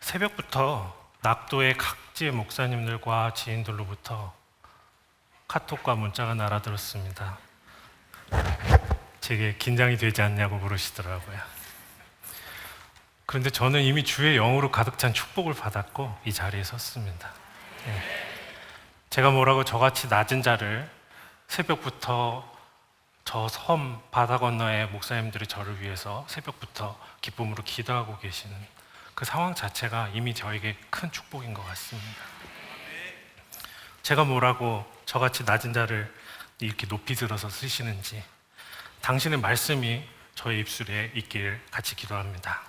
새벽부터 낙도의 각지의 목사님들과 지인들로부터 카톡과 문자가 날아들었습니다. 제게 긴장이 되지 않냐고 물으시더라고요. 그런데 저는 이미 주의 영으로 가득 찬 축복을 받았고 이 자리에 섰습니다. 제가 뭐라고 저같이 낮은 자를 새벽부터 저 섬 바다 건너에 목사님들이 저를 위해서 새벽부터 기쁨으로 기도하고 계시는 그 상황 자체가 이미 저에게 큰 축복인 것 같습니다. 제가 뭐라고 저같이 낮은 자를 이렇게 높이 들어서 쓰시는지 당신의 말씀이 저의 입술에 있기를 같이 기도합니다.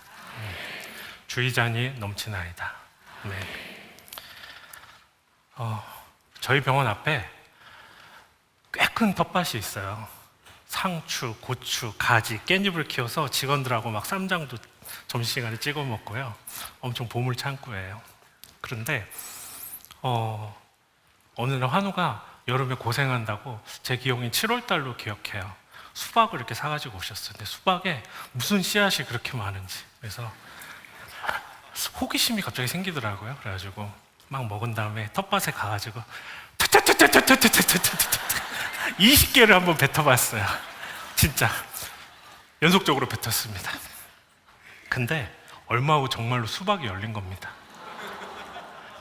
주의 잔이 넘치나이다. 네. 저희 병원 앞에 꽤 큰 텃밭이 있어요. 상추, 고추, 가지, 깻잎을 키워서 직원들하고 막 쌈장도 점심시간에 찍어 먹고요. 엄청 보물 창고예요. 그런데 어느 날 환우가 여름에 고생한다고 제 기억인 7월 달로 기억해요. 수박을 이렇게 사가지고 오셨어요. 근데 수박에 무슨 씨앗이 그렇게 많은지. 그래서 호기심이 갑자기 생기더라고요. 그래가지고 막 먹은 다음에 텃밭에 가가지고 20개를 한번 뱉어봤어요. 진짜 연속적으로 뱉었습니다. 근데 얼마 후 정말로 수박이 열린 겁니다.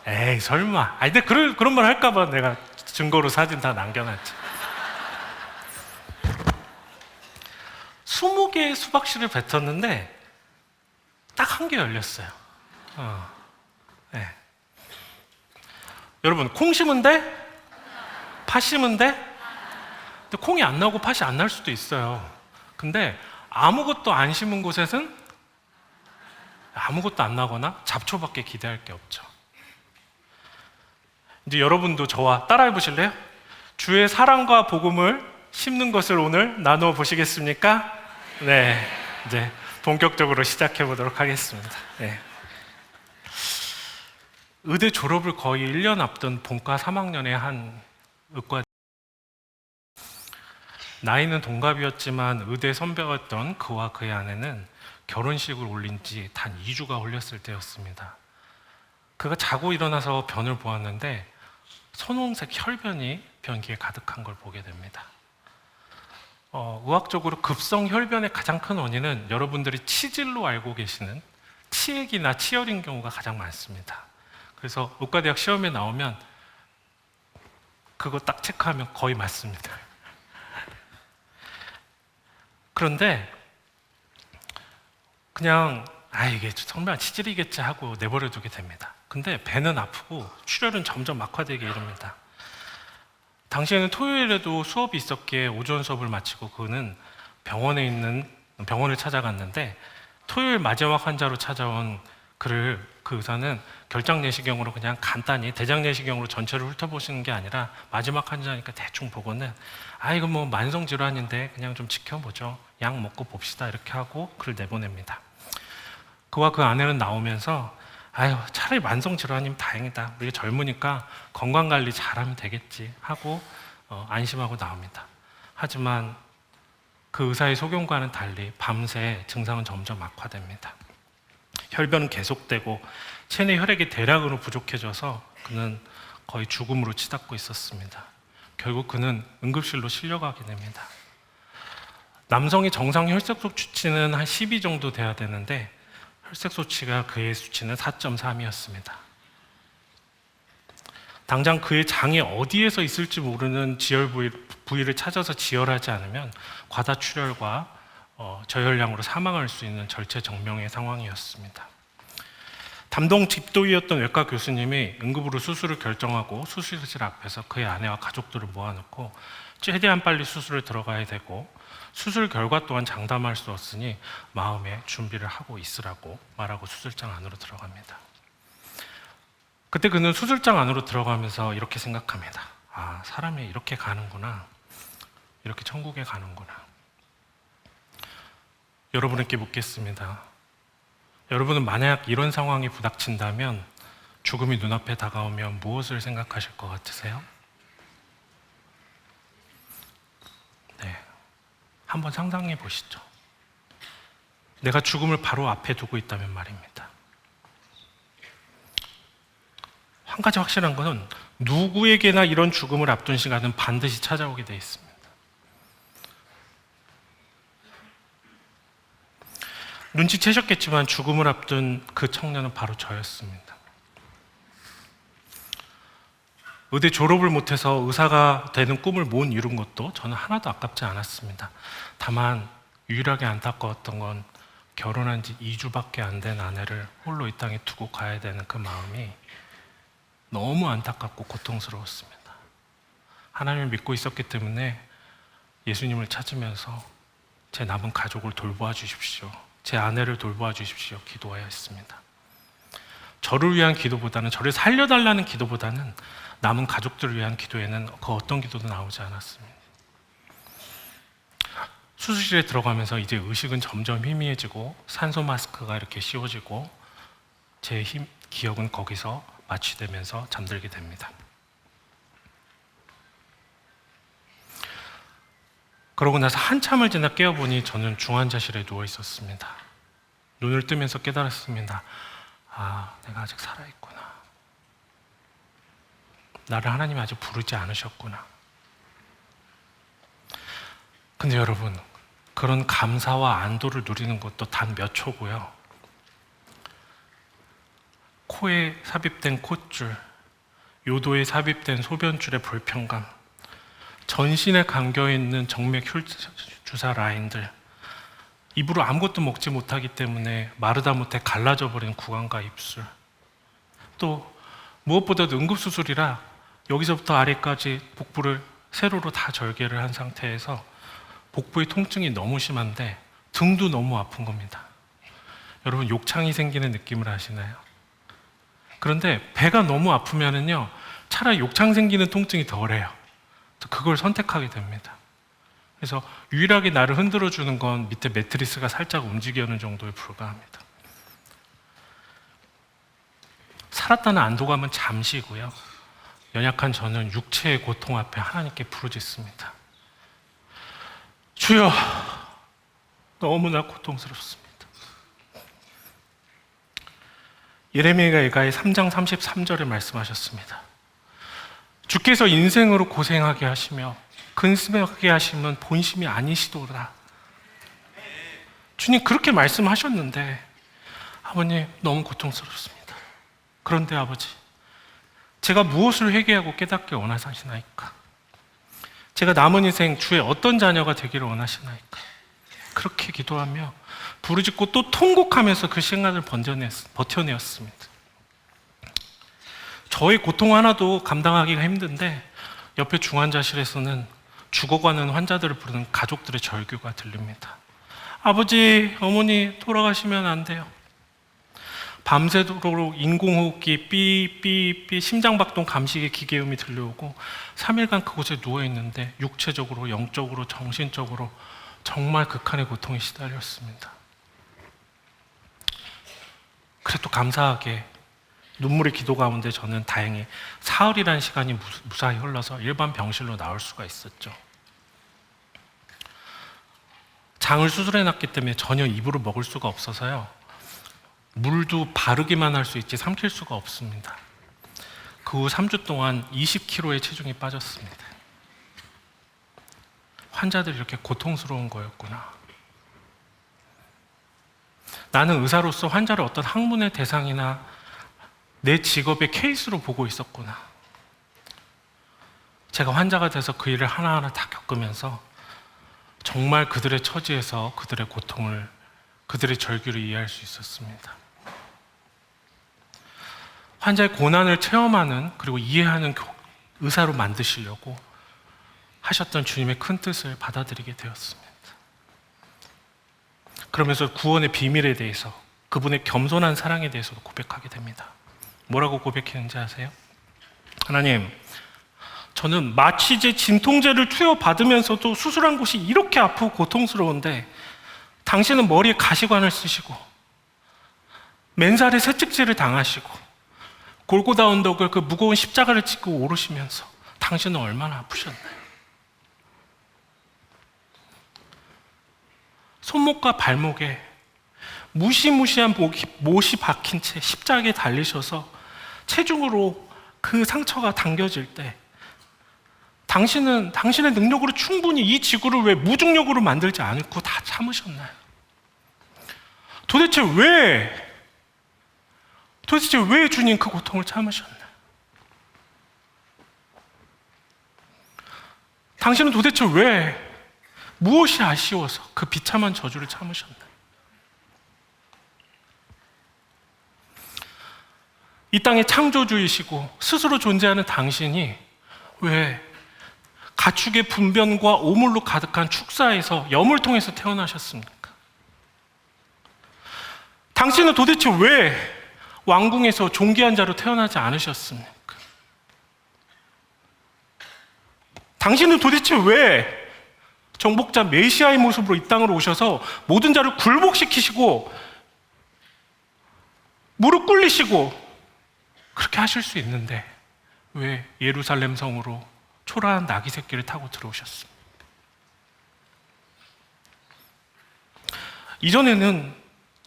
에이 설마. 아니 근데 그런 말 할까봐 내가 증거로 사진 다 남겨놨지. 20개의 수박씨를 뱉었는데 딱 한 개 열렸어요. 네. 여러분 콩 심은 데? 팥 심은 데? 근데 콩이 안 나오고 팥이 안 날 수도 있어요. 근데 아무것도 안 심은 곳에서는 아무것도 안 나거나 잡초밖에 기대할 게 없죠. 이제 여러분도 저와 따라해 보실래요? 주의 사랑과 복음을 심는 것을 오늘 나누어 보시겠습니까? 네, 이제 본격적으로 시작해 보도록 하겠습니다. 네. 의대 졸업을 거의 1년 앞둔 본과 3학년의 한 의과 나이는 동갑이었지만 의대 선배였던 그와 그의 아내는 결혼식을 올린 지 단 2주가 흘렸을 때였습니다. 그가 자고 일어나서 변을 보았는데 선홍색 혈변이 변기에 가득한 걸 보게 됩니다. 의학적으로 급성 혈변의 가장 큰 원인은 여러분들이 치질로 알고 계시는 치액이나 치열인 경우가 가장 많습니다. 그래서 의과대학 시험에 나오면 그거 딱 체크하면 거의 맞습니다. 그런데 그냥 이게 설마 치질이겠지 하고 내버려 두게 됩니다. 근데 배는 아프고 출혈은 점점 악화되게 이릅니다. 당시에는 토요일에도 수업이 있었기에 오전 수업을 마치고 그는 병원을 찾아갔는데 토요일 마지막 환자로 찾아온 그 의사는 결장 내시경으로 그냥 간단히 대장 내시경으로 전체를 훑어보시는 게 아니라 마지막 환자니까 대충 보고는 이거 뭐 만성 질환인데 그냥 좀 지켜보죠. 약 먹고 봅시다. 이렇게 하고 그를 내보냅니다. 그와 그 아내는 나오면서 차라리 만성 질환이면 다행이다. 우리가 젊으니까 건강관리 잘하면 되겠지 하고 안심하고 나옵니다. 하지만 그 의사의 소견과는 달리 밤새 증상은 점점 악화됩니다. 혈변은 계속되고 체내 혈액이 대량으로 부족해져서 그는 거의 죽음으로 치닫고 있었습니다. 결국 그는 응급실로 실려가게 됩니다. 남성이 정상 혈색소 수치는 한 12 정도 돼야 되는데 혈색소 수치가 그의 수치는 4.3이었습니다. 당장 그의 장이 어디에서 있을지 모르는 지혈 부위를 찾아서 지혈하지 않으면 과다출혈과 저혈량으로 사망할 수 있는 절체절명의 상황이었습니다. 담당 집도의였던 외과 교수님이 응급으로 수술을 결정하고 수술실 앞에서 그의 아내와 가족들을 모아놓고 최대한 빨리 수술을 들어가야 되고 수술 결과 또한 장담할 수 없으니 마음의 준비를 하고 있으라고 말하고 수술장 안으로 들어갑니다. 그때 그는 수술장 안으로 들어가면서 이렇게 생각합니다. 사람이 이렇게 가는구나. 이렇게 천국에 가는구나. 여러분께 묻겠습니다. 여러분은 만약 이런 상황이 부닥친다면 죽음이 눈앞에 다가오면 무엇을 생각하실 것 같으세요? 네, 한번 상상해 보시죠. 내가 죽음을 바로 앞에 두고 있다면 말입니다. 한 가지 확실한 것은 누구에게나 이런 죽음을 앞둔 시간은 반드시 찾아오게 돼 있습니다. 눈치채셨겠지만 죽음을 앞둔 그 청년은 바로 저였습니다. 의대 졸업을 못해서 의사가 되는 꿈을 못 이룬 것도 저는 하나도 아깝지 않았습니다. 다만 유일하게 안타까웠던 건 결혼한 지 2주밖에 안 된 아내를 홀로 이 땅에 두고 가야 되는 그 마음이 너무 안타깝고 고통스러웠습니다. 하나님을 믿고 있었기 때문에 예수님을 찾으면서 제 남은 가족을 돌보아 주십시오, 제 아내를 돌보아 주십시오 기도해야 했습니다. 저를 위한 기도보다는, 저를 살려달라는 기도보다는 남은 가족들을 위한 기도에는 그 어떤 기도도 나오지 않았습니다. 수술실에 들어가면서 이제 의식은 점점 희미해지고 산소 마스크가 이렇게 씌워지고 제 기억은 거기서 마취되면서 잠들게 됩니다. 그러고 나서 한참을 지나 깨어보니 저는 중환자실에 누워 있었습니다. 눈을 뜨면서 깨달았습니다. 아, 내가 아직 살아있구나. 나를 하나님이 아직 부르지 않으셨구나. 근데 여러분, 그런 감사와 안도를 누리는 것도 단 몇 초고요. 코에 삽입된 콧줄, 요도에 삽입된 소변줄의 불편감, 전신에 감겨있는 정맥 주사 라인들, 입으로 아무것도 먹지 못하기 때문에 마르다 못해 갈라져 버린 구강과 입술, 또 무엇보다도 응급수술이라 여기서부터 아래까지 복부를 세로로 다 절개를 한 상태에서 복부의 통증이 너무 심한데 등도 너무 아픈 겁니다. 여러분, 욕창이 생기는 느낌을 아시나요? 그런데 배가 너무 아프면은요, 차라리 욕창 생기는 통증이 덜해요. 그걸 선택하게 됩니다. 그래서 유일하게 나를 흔들어 주는 건 밑에 매트리스가 살짝 움직이는 정도에 불과합니다. 살았다는 안도감은 잠시고요, 연약한 저는 육체의 고통 앞에 하나님께 부르짖습니다. 주여, 너무나 고통스럽습니다. 예레미야가 예가의 3장 33절에 말씀하셨습니다. 주께서 인생으로 고생하게 하시며 근심하게 하시면 본심이 아니시도다. 주님 그렇게 말씀하셨는데 아버님 너무 고통스럽습니다. 그런데 아버지, 제가 무엇을 회개하고 깨닫게 원하시나이까? 제가 남은 인생 주의 어떤 자녀가 되기를 원하시나이까? 그렇게 기도하며 부르짖고 또 통곡하면서 그 시간을 버텨내었습니다. 저의 고통 하나도 감당하기가 힘든데 옆에 중환자실에서는 죽어가는 환자들을 부르는 가족들의 절규가 들립니다. 아버지, 어머니 돌아가시면 안 돼요. 밤새도록 인공호흡기 삐삐삐 심장박동 감시기 기계음이 들려오고 3일간 그곳에 누워있는데 육체적으로, 영적으로, 정신적으로 정말 극한의 고통에 시달렸습니다. 그래도 감사하게 눈물의 기도 가운데 저는 다행히 사흘이라는 시간이 무사히 흘러서 일반 병실로 나올 수가 있었죠. 장을 수술해놨기 때문에 전혀 입으로 먹을 수가 없어서요, 물도 바르기만 할 수 있지 삼킬 수가 없습니다. 그 후 3주 동안 20kg의 체중이 빠졌습니다. 환자들이 이렇게 고통스러운 거였구나. 나는 의사로서 환자를 어떤 학문의 대상이나 내 직업의 케이스로 보고 있었구나. 제가 환자가 돼서 그 일을 하나하나 다 겪으면서 정말 그들의 처지에서 그들의 고통을, 그들의 절규를 이해할 수 있었습니다. 환자의 고난을 체험하는, 그리고 이해하는 의사로 만드시려고 하셨던 주님의 큰 뜻을 받아들이게 되었습니다. 그러면서 구원의 비밀에 대해서, 그분의 겸손한 사랑에 대해서도 고백하게 됩니다. 뭐라고 고백했는지 아세요? 하나님, 저는 마취제, 진통제를 투여받으면서도 수술한 곳이 이렇게 아프고 고통스러운데 당신은 머리에 가시관을 쓰시고 맨살에 새찍질을 당하시고 골고다 언덕을 그 무거운 십자가를 짚고 오르시면서 당신은 얼마나 아프셨나요? 손목과 발목에 무시무시한 못이 박힌 채 십자가에 달리셔서 체중으로 그 상처가 당겨질 때 당신은 당신의 능력으로 충분히 이 지구를 왜 무중력으로 만들지 않고 다 참으셨나요? 도대체 왜 주님 그 고통을 참으셨나요? 당신은 도대체 왜 무엇이 아쉬워서 그 비참한 저주를 참으셨나요? 이 땅의 창조주이시고 스스로 존재하는 당신이 왜 가축의 분변과 오물로 가득한 축사에서 염을 통해서 태어나셨습니까? 당신은 도대체 왜 왕궁에서 존귀한 자로 태어나지 않으셨습니까? 당신은 도대체 왜 정복자 메시아의 모습으로 이 땅으로 오셔서 모든 자를 굴복시키시고 무릎 꿇리시고 그렇게 하실 수 있는데 왜 예루살렘 성으로 초라한 나귀 새끼를 타고 들어오셨습니까? 이전에는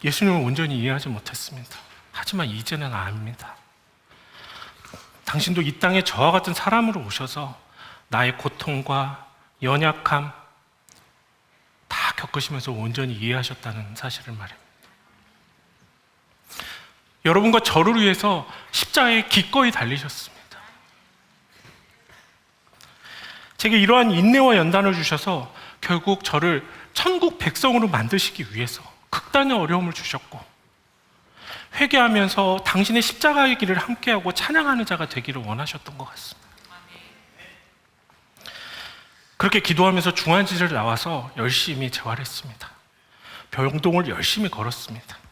예수님을 온전히 이해하지 못했습니다. 하지만 이제는 압니다. 당신도 이 땅에 저와 같은 사람으로 오셔서 나의 고통과 연약함 다 겪으시면서 온전히 이해하셨다는 사실을 말합니다. 여러분과 저를 위해서 십자가에 기꺼이 달리셨습니다. 제게 이러한 인내와 연단을 주셔서 결국 저를 천국 백성으로 만드시기 위해서 극단의 어려움을 주셨고 회개하면서 당신의 십자가의 길을 함께하고 찬양하는 자가 되기를 원하셨던 것 같습니다. 그렇게 기도하면서 중환지를 나와서 열심히 재활했습니다. 병동을 열심히 걸었습니다.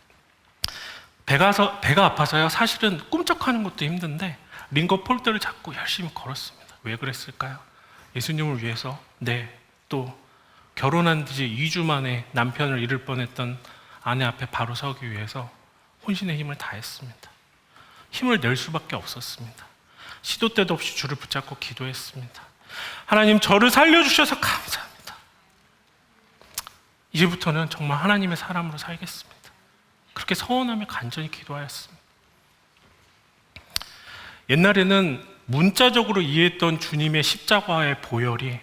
배가 아파서요. 사실은 꿈쩍하는 것도 힘든데 링거 폴더를 잡고 열심히 걸었습니다. 왜 그랬을까요? 예수님을 위해서. 또 결혼한 지 2주 만에 남편을 잃을 뻔했던 아내 앞에 바로 서기 위해서 혼신의 힘을 다했습니다. 힘을 낼 수밖에 없었습니다. 시도 때도 없이 주를 붙잡고 기도했습니다. 하나님, 저를 살려주셔서 감사합니다. 이제부터는 정말 하나님의 사람으로 살겠습니다. 그렇게 서원하며 간절히 기도하였습니다. 옛날에는 문자적으로 이해했던 주님의 십자가의 보혈이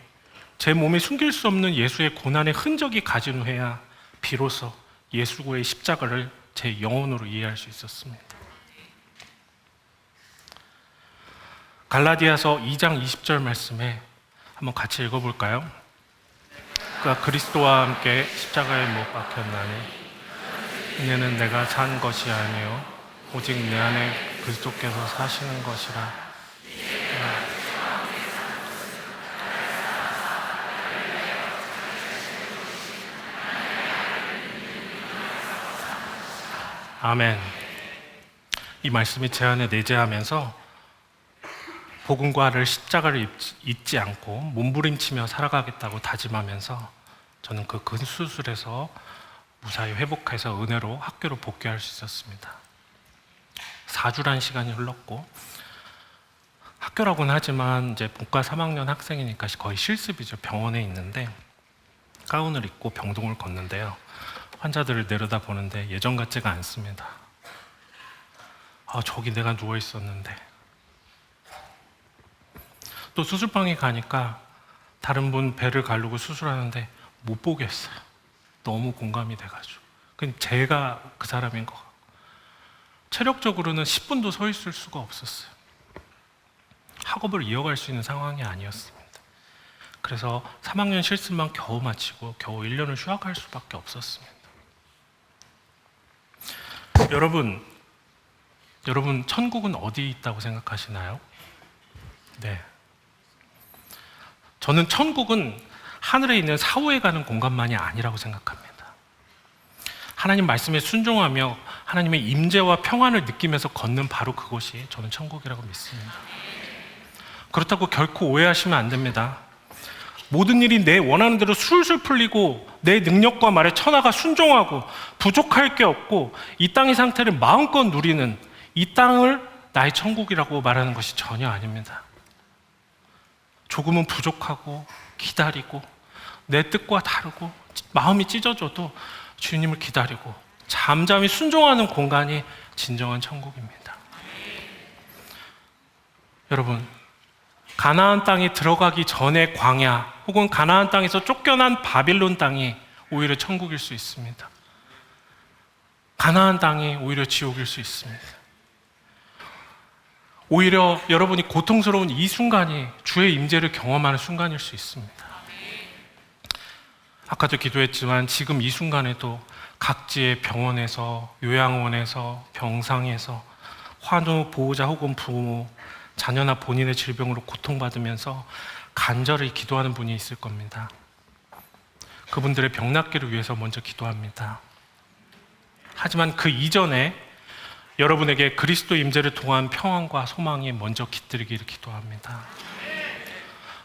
제 몸에 숨길 수 없는 예수의 고난의 흔적이 가진 후에야 비로소 예수의 십자가를 제 영혼으로 이해할 수 있었습니다. 갈라디아서 2장 20절 말씀에 한번 같이 읽어볼까요? 그가 그리스도와 함께 십자가에 못 박혔나니 이제는 내가 산 것이 아니요 오직 내 안에 그리스도께서 사시는 것이라. 아멘. 이 말씀이 제 안에 내재하면서 복음과를 십자가를 잊지 않고 몸부림치며 살아가겠다고 다짐하면서 저는 그 근수술에서 무사히 회복해서 은혜로 학교로 복귀할 수 있었습니다. 4주란 시간이 흘렀고 학교라고는 하지만 이제 본과 3학년 학생이니까 거의 실습이죠. 병원에 있는데 가운을 입고 병동을 걷는데요. 환자들을 내려다보는데 예전 같지가 않습니다. 저기 내가 누워 있었는데. 또 수술방에 가니까 다른 분 배를 가르고 수술하는데 못 보겠어요. 너무 공감이 돼가지고. 그냥 제가 그 사람인 것 같고. 체력적으로는 10분도 서 있을 수가 없었어요. 학업을 이어갈 수 있는 상황이 아니었습니다. 그래서 3학년 실습만 겨우 마치고 겨우 1년을 휴학할 수밖에 없었습니다. 여러분, 천국은 어디 있다고 생각하시나요? 네. 저는 천국은 하늘에 있는 사후에 가는 공간만이 아니라고 생각합니다. 하나님 말씀에 순종하며 하나님의 임재와 평안을 느끼면서 걷는 바로 그것이 저는 천국이라고 믿습니다. 그렇다고 결코 오해하시면 안 됩니다. 모든 일이 내 원하는 대로 술술 풀리고 내 능력과 말에 천하가 순종하고 부족할 게 없고 이 땅의 상태를 마음껏 누리는 이 땅을 나의 천국이라고 말하는 것이 전혀 아닙니다. 조금은 부족하고 기다리고 내 뜻과 다르고 마음이 찢어져도 주님을 기다리고 잠잠히 순종하는 공간이 진정한 천국입니다. 여러분, 가나안 땅에 들어가기 전에 광야 혹은 가나안 땅에서 쫓겨난 바빌론 땅이 오히려 천국일 수 있습니다. 가나안 땅이 오히려 지옥일 수 있습니다. 오히려 여러분이 고통스러운 이 순간이 주의 임재를 경험하는 순간일 수 있습니다. 아까도 기도했지만 지금 이 순간에도 각지의 병원에서, 요양원에서, 병상에서 환우, 보호자 혹은 부모, 자녀나 본인의 질병으로 고통받으면서 간절히 기도하는 분이 있을 겁니다. 그분들의 병 낫기를 위해서 먼저 기도합니다. 하지만 그 이전에 여러분에게 그리스도 임재를 통한 평안과 소망이 먼저 깃들기를 기도합니다.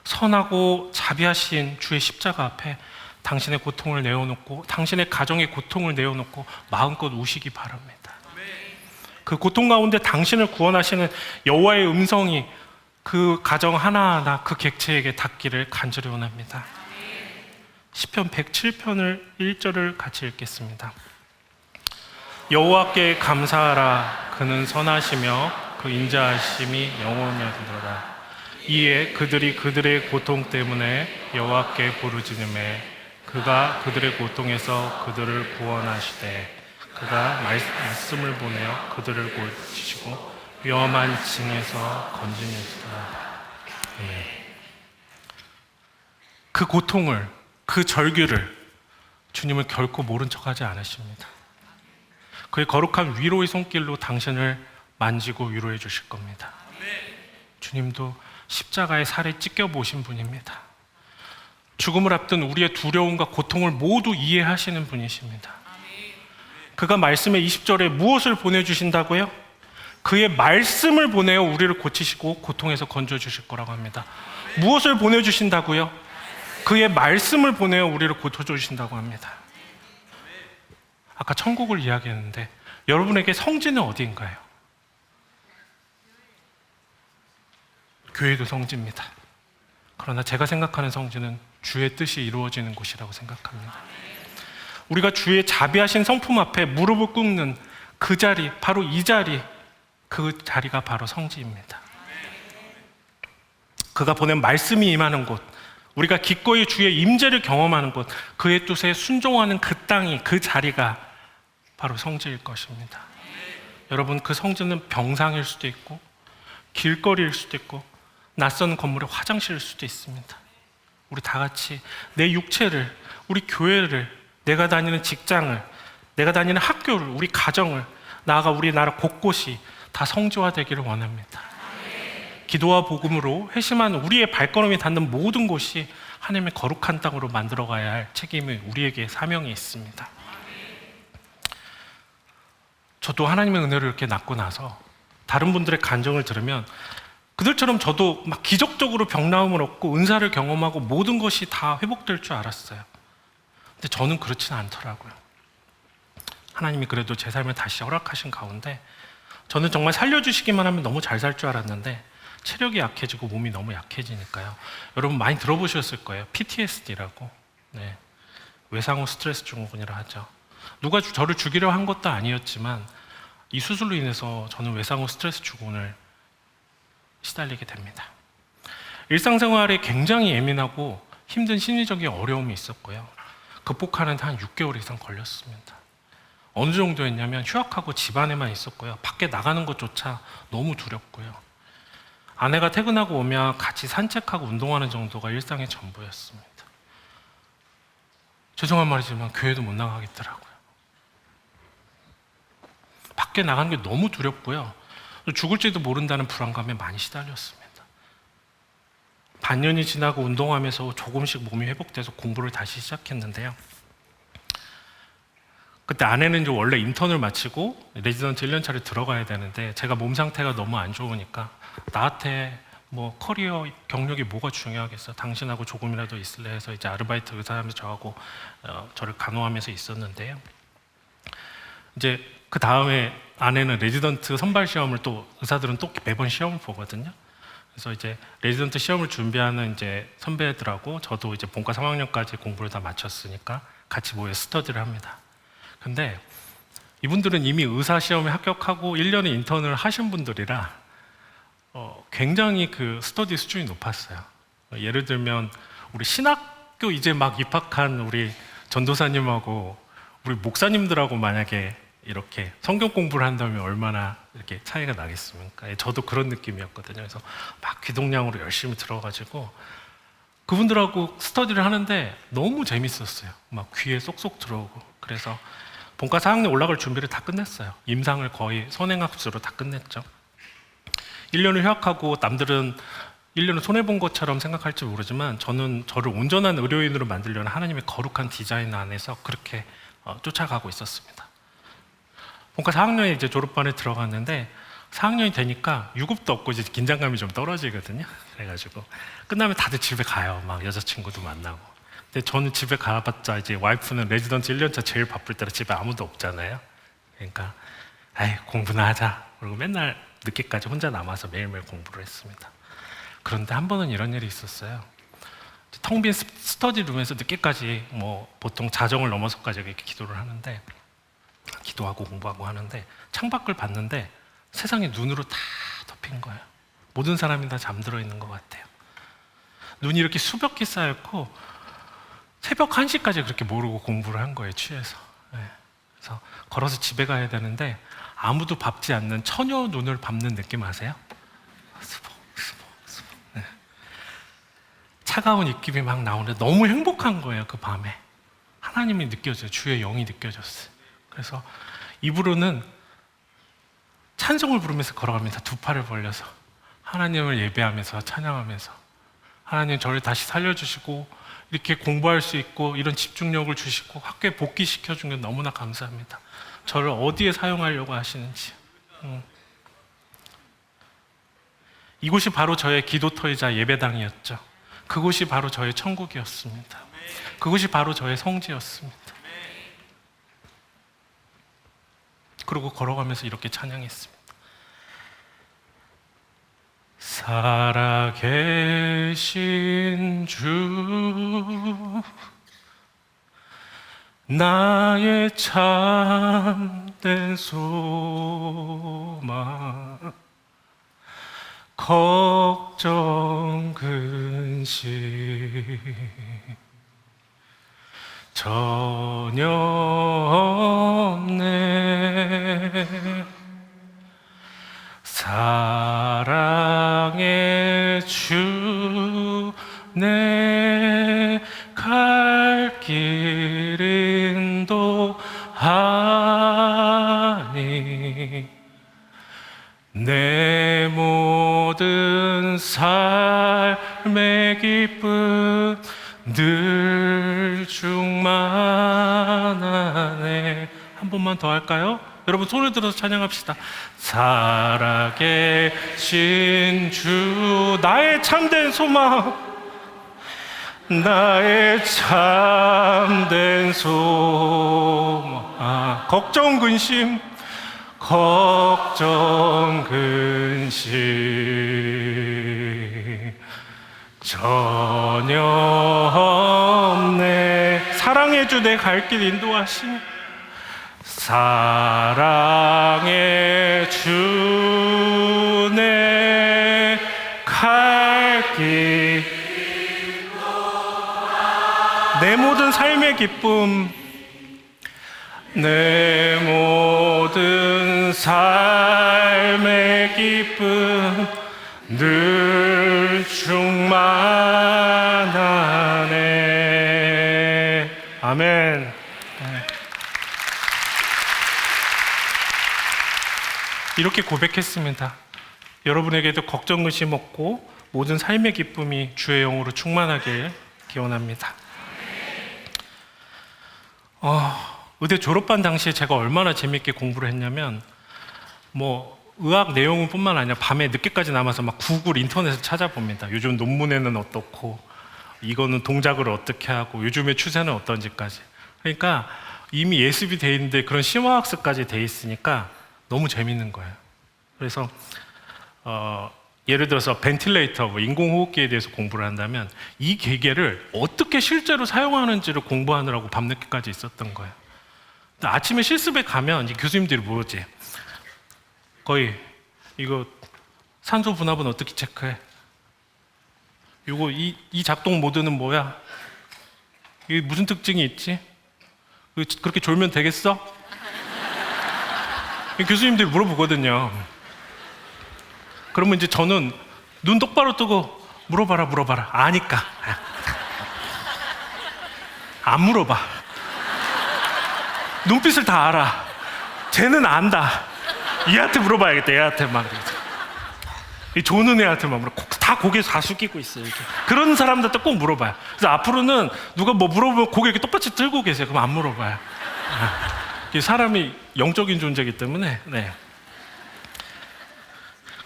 선하고 자비하신 주의 십자가 앞에 당신의 고통을 내어놓고 당신의 가정의 고통을 내어놓고 마음껏 우시기 바랍니다. 그 고통 가운데 당신을 구원하시는 여호와의 음성이 그 가정 하나하나 그 객체에게 닿기를 간절히 원합니다. 시편 107편을 1절을 같이 읽겠습니다. 여호와께 감사하라. 그는 선하시며 그 인자하심이 영원히 하리로다. 이에 그들이 그들의 고통 때문에 여호와께 부르짖음에 그가 그들의 고통에서 그들을 구원하시되 그가 말씀을 보내어 그들을 고치시고 위험한 징에서 건지시리라. 그 고통을, 그 절규를 주님은 결코 모른 척하지 않으십니다. 그의 거룩한 위로의 손길로 당신을 만지고 위로해 주실 겁니다. 주님도 십자가의 살에 찢겨 보신 분입니다. 죽음을 앞둔 우리의 두려움과 고통을 모두 이해하시는 분이십니다. 그가 말씀의 20절에 무엇을 보내주신다고요? 그의 말씀을 보내어 우리를 고치시고 고통에서 건져주실 거라고 합니다. 무엇을 보내주신다고요? 그의 말씀을 보내어 우리를 고쳐주신다고 합니다. 아까 천국을 이야기했는데 여러분에게 성지는 어디인가요? 교회도 성지입니다. 그러나 제가 생각하는 성지는 주의 뜻이 이루어지는 곳이라고 생각합니다. 우리가 주의 자비하신 성품 앞에 무릎을 꿇는 그 자리, 바로 이 자리, 그 자리가 바로 성지입니다. 그가 보낸 말씀이 임하는 곳, 우리가 기꺼이 주의 임재를 경험하는 곳, 그의 뜻에 순종하는 그 땅이, 그 자리가 바로 성지일 것입니다. 여러분, 그 성지는 병상일 수도 있고 길거리일 수도 있고 낯선 건물의 화장실일 수도 있습니다. 우리 다 같이 내 육체를, 우리 교회를, 내가 다니는 직장을, 내가 다니는 학교를, 우리 가정을, 나아가 우리나라 곳곳이 다 성지화되기를 원합니다. 기도와 복음으로 회심한 우리의 발걸음이 닿는 모든 곳이 하나님의 거룩한 땅으로 만들어가야 할 책임이 우리에게 사명이 있습니다. 저도 하나님의 은혜를 이렇게 낳고 나서 다른 분들의 간증을 들으면 그들처럼 저도 막 기적적으로 병 나음을 얻고 은사를 경험하고 모든 것이 다 회복될 줄 알았어요. 근데 저는 그렇지는 않더라고요. 하나님이 그래도 제 삶을 다시 허락하신 가운데 저는 정말 살려주시기만 하면 너무 잘 살 줄 알았는데 체력이 약해지고 몸이 너무 약해지니까요. 여러분 많이 들어보셨을 거예요. PTSD라고. 네. 외상후 스트레스 증후군이라 하죠. 누가 저를 죽이려 한 것도 아니었지만 이 수술로 인해서 저는 외상후 스트레스 증후군을 시달리게 됩니다. 일상생활에 굉장히 예민하고 힘든 심리적인 어려움이 있었고요. 극복하는 데 한 6개월 이상 걸렸습니다. 어느 정도였냐면 휴학하고 집 안에만 있었고요. 밖에 나가는 것조차 너무 두렵고요. 아내가 퇴근하고 오면 같이 산책하고 운동하는 정도가 일상의 전부였습니다. 죄송한 말이지만 교회도 못 나가겠더라고요. 밖에 나가는 게 너무 두렵고요. 죽을지도 모른다는 불안감에 많이 시달렸습니다. 반년이 지나고 운동하면서 조금씩 몸이 회복돼서 공부를 다시 시작했는데요. 그때 아내는 이제 원래 인턴을 마치고 레지던트 1년차를 들어가야 되는데 제가 몸 상태가 너무 안 좋으니까 나한테 뭐 커리어 경력이 뭐가 중요하겠어, 당신하고 조금이라도 있을래 해서 이제 아르바이트 의사하면서 저하고 저를 간호하면서 있었는데요. 이제 그 다음에 아내는 레지던트 선발 시험을 또 의사들은 또 매번 시험을 보거든요. 그래서 이제 레지던트 시험을 준비하는 이제 선배들하고 저도 이제 본과 3학년까지 공부를 다 마쳤으니까 같이 모여 스터디를 합니다. 근데 이분들은 이미 의사 시험에 합격하고 1년의 인턴을 하신 분들이라 굉장히 그 스터디 수준이 높았어요. 예를 들면 우리 신학교 이제 막 입학한 우리 전도사님하고 우리 목사님들하고 만약에 이렇게 성경 공부를 한다면 얼마나 이렇게 차이가 나겠습니까? 저도 그런 느낌이었거든요. 그래서 막 귀동냥으로 열심히 들어가지고 그분들하고 스터디를 하는데 너무 재밌었어요. 막 귀에 쏙쏙 들어오고. 그래서 본과 4학년 올라갈 준비를 다 끝냈어요. 임상을 거의 선행학습으로 다 끝냈죠. 1년을 휴학하고 남들은 1년을 손해본 것처럼 생각할지 모르지만 저는 저를 온전한 의료인으로 만들려는 하나님의 거룩한 디자인 안에서 그렇게 쫓아가고 있었습니다. 본과 4학년에 이제 졸업반에 들어갔는데 4학년이 되니까 유급도 없고 이제 긴장감이 좀 떨어지거든요. 그래가지고 끝나면 다들 집에 가요. 막 여자친구도 만나고. 근데 저는 집에 가봤자 이제 와이프는 레지던트 1년차 제일 바쁠 때라 집에 아무도 없잖아요. 그러니까 아이 공부나 하자. 그리고 맨날 늦게까지 혼자 남아서 매일매일 공부를 했습니다. 그런데 한 번은 이런 일이 있었어요. 텅 빈 스터디 룸에서 늦게까지 뭐 보통 자정을 넘어서까지 이렇게 기도를 하는데 기도하고 공부하고 하는데 창밖을 봤는데 세상이 눈으로 다 덮인 거예요. 모든 사람이 다 잠들어 있는 것 같아요. 눈이 이렇게 수백 개 쌓였고 새벽 1시까지 그렇게 모르고 공부를 한 거예요, 취해서. 그래서 걸어서 집에 가야 되는데 아무도 밟지 않는 처녀 눈을 밟는 느낌 아세요? 수복. 차가운 입김이 막 나오는데 너무 행복한 거예요, 그 밤에. 하나님이 느껴져요. 주의 영이 느껴졌어요. 그래서 입으로는 찬송을 부르면서 걸어가면서 두 팔을 벌려서 하나님을 예배하면서 찬양하면서 하나님 저를 다시 살려주시고 이렇게 공부할 수 있고 이런 집중력을 주시고 학교에 복귀시켜 준 게 너무나 감사합니다. 저를 어디에 사용하려고 하시는지. 이곳이 바로 저의 기도터이자 예배당이었죠. 그곳이 바로 저의 천국이었습니다. 그곳이 바로 저의 성지였습니다. 그리고 걸어가면서 이렇게 찬양했습니다. 살아계신 주 나의 참된 소망 걱정 근심 전혀 없네. 사랑의 주 내 갈 길 인도하니 내 모든 삶의 기쁨 늘 충만하네. 한 번만 더 할까요? 여러분 손을 들어서 찬양합시다. 살아계신 주 나의 참된 소망 나의 참된 소망 걱정 근심 전혀 없네. 사랑의 주 내 갈 길 인도하시니 사랑의 주 내 갈 길 내 모든 삶의 기쁨 내 모든 삶의 기쁨 늘 충만하네. 아멘. 이렇게 고백했습니다. 여러분에게도 걱정 근심 없고 모든 삶의 기쁨이 주의 영으로 충만하길 기원합니다. 의대 졸업반 당시에 제가 얼마나 재밌게 공부를 했냐면 의학 내용은 뿐만 아니라 밤에 늦게까지 남아서 막 구글 인터넷을 찾아봅니다. 요즘 논문에는 어떻고 이거는 동작을 어떻게 하고 요즘의 추세는 어떤지까지. 그러니까 이미 예습이 돼 있는데 그런 심화학습까지 돼 있으니까 너무 재밌는 거예요. 그래서 예를 들어서 벤틸레이터, 인공호흡기에 대해서 공부를 한다면 이 기계를 어떻게 실제로 사용하는지를 공부하느라고 밤늦게까지 있었던 거예요. 아침에 실습에 가면 이 교수님들이 뭐지? 거의 이거 산소 분압은 어떻게 체크해? 이 작동 모드는 뭐야? 이게 무슨 특징이 있지? 그렇게 졸면 되겠어? 교수님들이 물어보거든요. 그러면 이제 저는 눈 똑바로 뜨고 물어봐라. 아니까. 안 물어봐. 눈빛을 다 알아. 쟤는 안다. 얘한테 물어봐야겠다. 얘한테 막. 이 조는 애한테만 물어. 다 고개 다 숙이고 있어요. 이렇게. 그런 사람들한테 꼭 물어봐요. 그래서 앞으로는 누가 뭐 물어보면 고개 이렇게 똑같이 들고 계세요. 그럼 안 물어봐요. 사람이 영적인 존재이기 때문에. 네.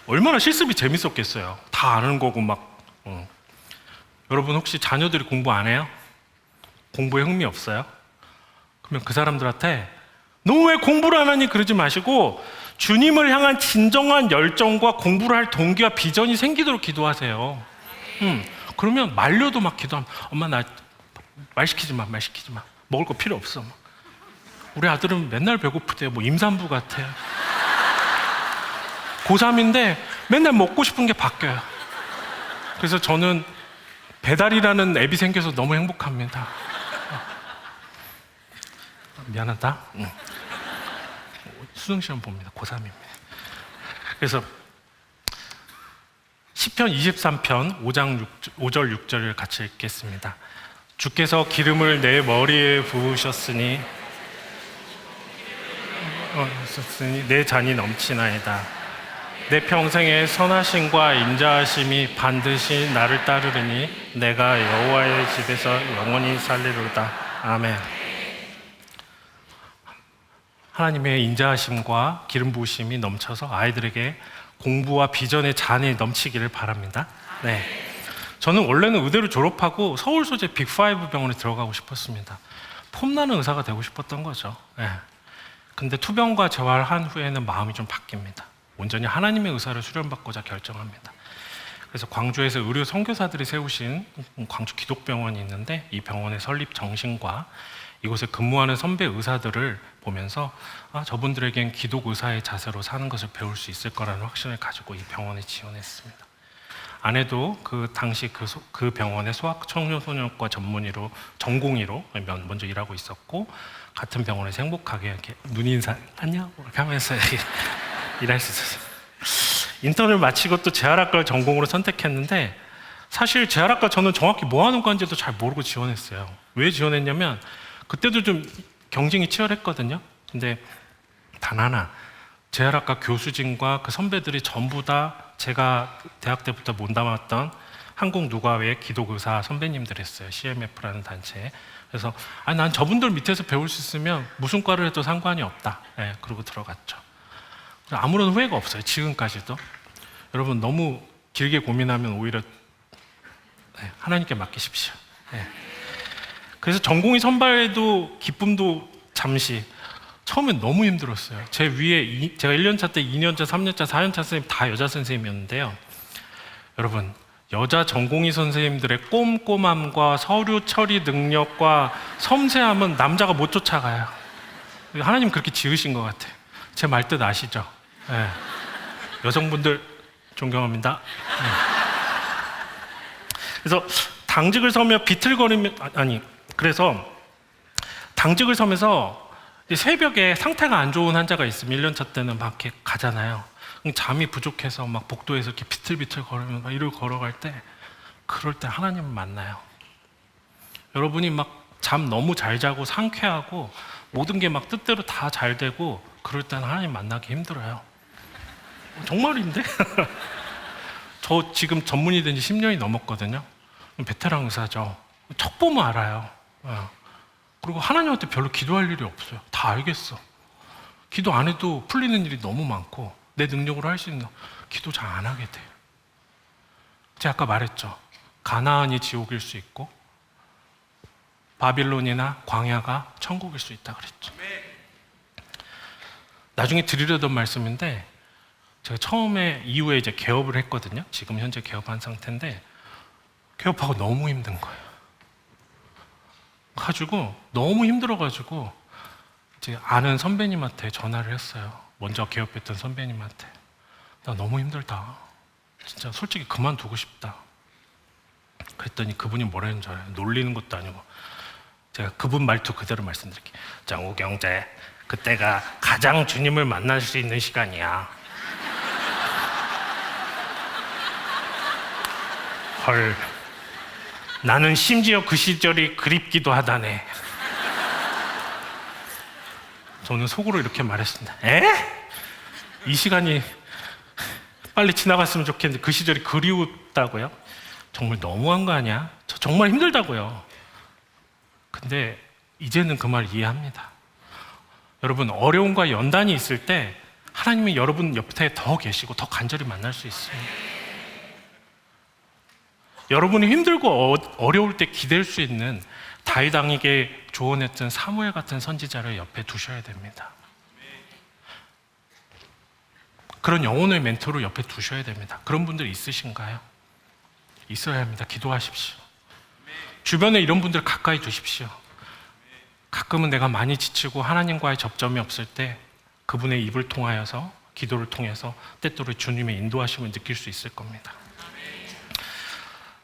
얼마나 실습이 재밌었겠어요. 다 아는 거고 막. 여러분 혹시 자녀들이 공부 안 해요? 공부에 흥미 없어요? 그러면 그 사람들한테 너 왜 공부를 안 하니 그러지 마시고 주님을 향한 진정한 열정과 공부를 할 동기와 비전이 생기도록 기도하세요. 그러면 말려도 막 기도하면 엄마 나 말 시키지 마. 먹을 거 필요 없어. 우리 아들은 맨날 배고프대요. 뭐 임산부 같아요. 고3인데 맨날 먹고 싶은 게 바뀌어요. 그래서 저는 배달이라는 앱이 생겨서 너무 행복합니다. 미안하다. 수능시험 봅니다. 고3입니다. 그래서 시편 23편 5절 6절을 같이 읽겠습니다. 주께서 기름을 내 머리에 부으셨으니 내 잔이 넘치나이다. 내 평생의 선하심과 인자하심이 반드시 나를 따르리니 내가 여호와의 집에서 영원히 살리로다. 아멘. 하나님의 인자하심과 기름 부으심이 넘쳐서 아이들에게 공부와 비전의 잔이 넘치기를 바랍니다. 네. 저는 원래는 의대를 졸업하고 서울 소재 빅5 병원에 들어가고 싶었습니다. 폼나는 의사가 되고 싶었던 거죠. 네. 근데 투병과 재활한 후에는 마음이 좀 바뀝니다. 온전히 하나님의 의사를 수련받고자 결정합니다. 그래서 광주에서 의료 선교사들이 세우신 광주 기독병원이 있는데 이 병원의 설립 정신과 이곳에 근무하는 선배 의사들을 보면서 저분들에겐 기독 의사의 자세로 사는 것을 배울 수 있을 거라는 확신을 가지고 이 병원에 지원했습니다. 아내도 그 당시 그 병원의 소아 청소년과 전공의로 먼저 일하고 있었고 같은 병원에서 행복하게 이렇게 눈인사 안녕 이렇게 하면서 일할 수 있었어요. 인턴을 마치고 또 재활학과를 전공으로 선택했는데 사실 재활학과 저는 정확히 뭐 하는 건지도 잘 모르고 지원했어요. 왜 지원했냐면 그때도 좀 경쟁이 치열했거든요. 근데 단 하나 재활학과 교수진과 그 선배들이 전부 다 제가 대학 때부터 몸담았던 한국 누가외 기독의사 선배님들이었어요. CMF라는 단체에. 그래서 난 저분들 밑에서 배울 수 있으면 무슨 과를 해도 상관이 없다. 네, 그러고 들어갔죠. 아무런 후회가 없어요. 지금까지도. 여러분 너무 길게 고민하면 오히려 하나님께 맡기십시오. 네. 그래서 전공의 선발에도 기쁨도 잠시. 처음엔 너무 힘들었어요. 제 위에 제가 1년차 때 2년차, 3년차, 4년차 선생님 다 여자 선생님이었는데요. 여러분 여자 전공의 선생님들의 꼼꼼함과 서류 처리 능력과 섬세함은 남자가 못 쫓아가요. 하나님 그렇게 지으신 것 같아요. 제 말뜻 아시죠? 네. 여성분들 존경합니다. 네. 그래서 당직을 서며 그래서 당직을 서면서 새벽에 상태가 안 좋은 환자가 있으면 1년차 때는 막 이렇게 가잖아요. 잠이 부족해서 막 복도에서 이렇게 비틀비틀 걸으면 막 이러고 걸어갈 때 그럴 때 하나님을 만나요. 여러분이 막 잠 너무 잘 자고 상쾌하고 모든 게 막 뜻대로 다 잘 되고 그럴 때는 하나님 만나기 힘들어요. 정말인데? 저 지금 전문의 된 지 10년이 넘었거든요. 베테랑 의사죠. 척 보면 알아요. 그리고 하나님한테 별로 기도할 일이 없어요. 다 알겠어. 기도 안 해도 풀리는 일이 너무 많고 내 능력으로 할 수 있는 기도 잘 안 하게 돼요. 제가 아까 말했죠. 가나안이 지옥일 수 있고 바빌론이나 광야가 천국일 수 있다 그랬죠. 나중에 드리려던 말씀인데 제가 처음에 이후에 이제 개업을 했거든요. 지금 현재 개업한 상태인데 개업하고 너무 힘든 거예요. 가지고 너무 힘들어가지고 이제 아는 선배님한테 전화를 했어요. 먼저 개업했던 선배님한테 나 너무 힘들다. 진짜 솔직히 그만두고 싶다. 그랬더니 그분이 뭐라는 줄 알아요? 놀리는 것도 아니고 제가 그분 말투 그대로 말씀드릴게요. 정욱 형제, 그때가 가장 주님을 만날 수 있는 시간이야. 헐, 나는 심지어 그 시절이 그립기도 하다네. 저는 속으로 이렇게 말했습니다. 에? 이 시간이 빨리 지나갔으면 좋겠는데 그 시절이 그리웠다고요? 정말 너무한 거 아니야? 저 정말 힘들다고요. 근데 이제는 그 말 이해합니다. 여러분, 어려움과 연단이 있을 때 하나님이 여러분 옆에 더 계시고 더 간절히 만날 수 있습니다. 여러분이 힘들고 어려울 때 기댈 수 있는 다윗왕에게 조언했던 사무엘 같은 선지자를 옆에 두셔야 됩니다. 그런 영혼의 멘토를 옆에 두셔야 됩니다. 그런 분들 있으신가요? 있어야 합니다. 기도하십시오. 주변에 이런 분들 가까이 두십시오. 가끔은 내가 많이 지치고 하나님과의 접점이 없을 때 그분의 입을 통하여서, 기도를 통해서 때때로 주님의 인도하심을 느낄 수 있을 겁니다.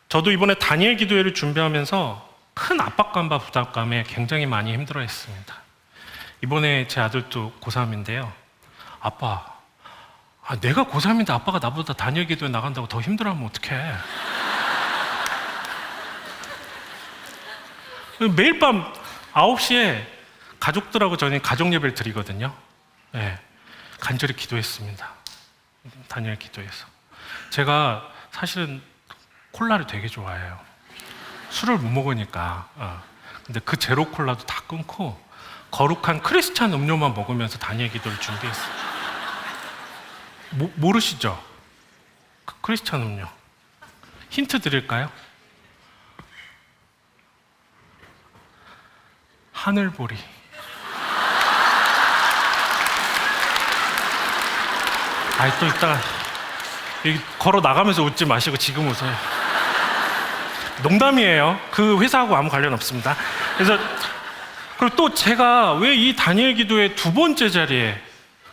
저도 이번에 다니엘 기도회를 준비하면서 큰 압박감과 부담감에 굉장히 많이 힘들어했습니다. 이번에 제 아들도 고3인데요. 아빠, 내가 고3인데 아빠가 나보다 다니엘 기도회 나간다고 더 힘들어하면 어떡해. 매일 밤 9시에 가족들하고 저는 가족 예배를 드리거든요. 네, 간절히 기도했습니다. 다니엘 기도회에서. 제가 사실은 콜라를 되게 좋아해요. 술을 못 먹으니까. 근데 그 제로 콜라도 다 끊고 거룩한 크리스찬 음료만 먹으면서 다니엘 기도를 준비했어요. 모르시죠? 크리스찬 음료. 힌트 드릴까요? 하늘보리. 또 이따가 걸어 나가면서 웃지 마시고 지금 웃어요. 농담이에요. 그 회사하고 아무 관련 없습니다. 그래서 그리고 또 제가 왜 이 다니엘 기도의 두 번째 자리에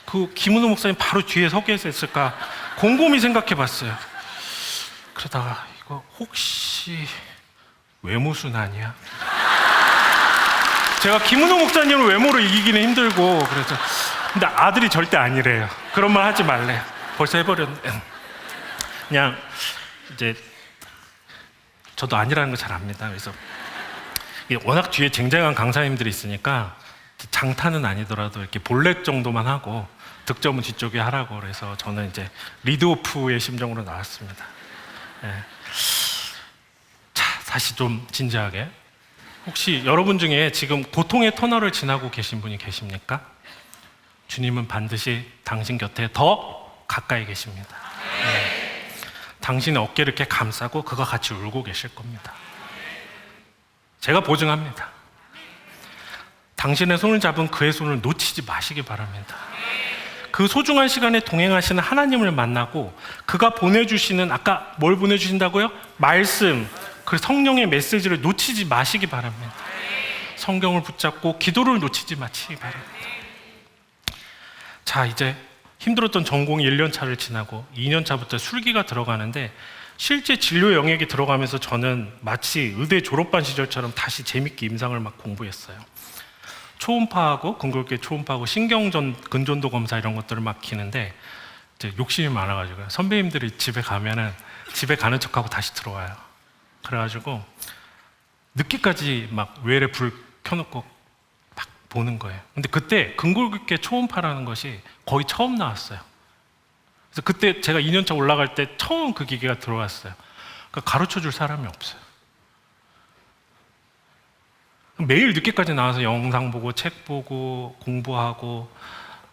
그 김은호 목사님 바로 뒤에 서 계셨을까 곰곰이 생각해 봤어요. 그러다가 이거 혹시 외모순환이야? 제가 김은호 목사님을 외모로 이기기는 힘들고 그래서 근데 아들이 절대 아니래요. 그런 말 하지 말래요. 벌써 해버렸는데 그냥 이제 저도 아니라는 거 잘 압니다. 그래서 워낙 뒤에 쟁쟁한 강사님들이 있으니까 장타는 아니더라도 이렇게 볼넷 정도만 하고 득점은 뒤쪽에 하라고 그래서 저는 이제 리드오프의 심정으로 나왔습니다. 네. 자, 다시 좀 진지하게. 혹시 여러분 중에 지금 고통의 터널을 지나고 계신 분이 계십니까? 주님은 반드시 당신 곁에 더 가까이 계십니다. 네. 당신의 어깨를 이렇게 감싸고 그가 같이 울고 계실 겁니다. 제가 보증합니다. 당신의 손을 잡은 그의 손을 놓치지 마시기 바랍니다. 그 소중한 시간에 동행하시는 하나님을 만나고 그가 보내주시는 아까 뭘 보내주신다고요? 말씀, 그 성령의 메시지를 놓치지 마시기 바랍니다. 성경을 붙잡고 기도를 놓치지 마시기 바랍니다. 자, 이제 힘들었던 전공 1년 차를 지나고 2년 차부터 술기가 들어가는데 실제 진료 영역이 들어가면서 저는 마치 의대 졸업반 시절처럼 다시 재밌게 임상을 막 공부했어요. 초음파하고 근골계 초음파하고 근전도 검사 이런 것들을 막 키는데 이제 욕심이 많아가지고 선배님들이 집에 가면은 집에 가는 척하고 다시 들어와요. 그래가지고 늦게까지 막 외래 불 켜놓고 막 보는 거예요. 근데 그때 근골계 초음파라는 것이 거의 처음 나왔어요. 그래서 그때 제가 2년차 올라갈 때 처음 그 기계가 들어왔어요. 그러니까 가르쳐줄 사람이 없어요. 매일 늦게까지 나와서 영상 보고 책 보고 공부하고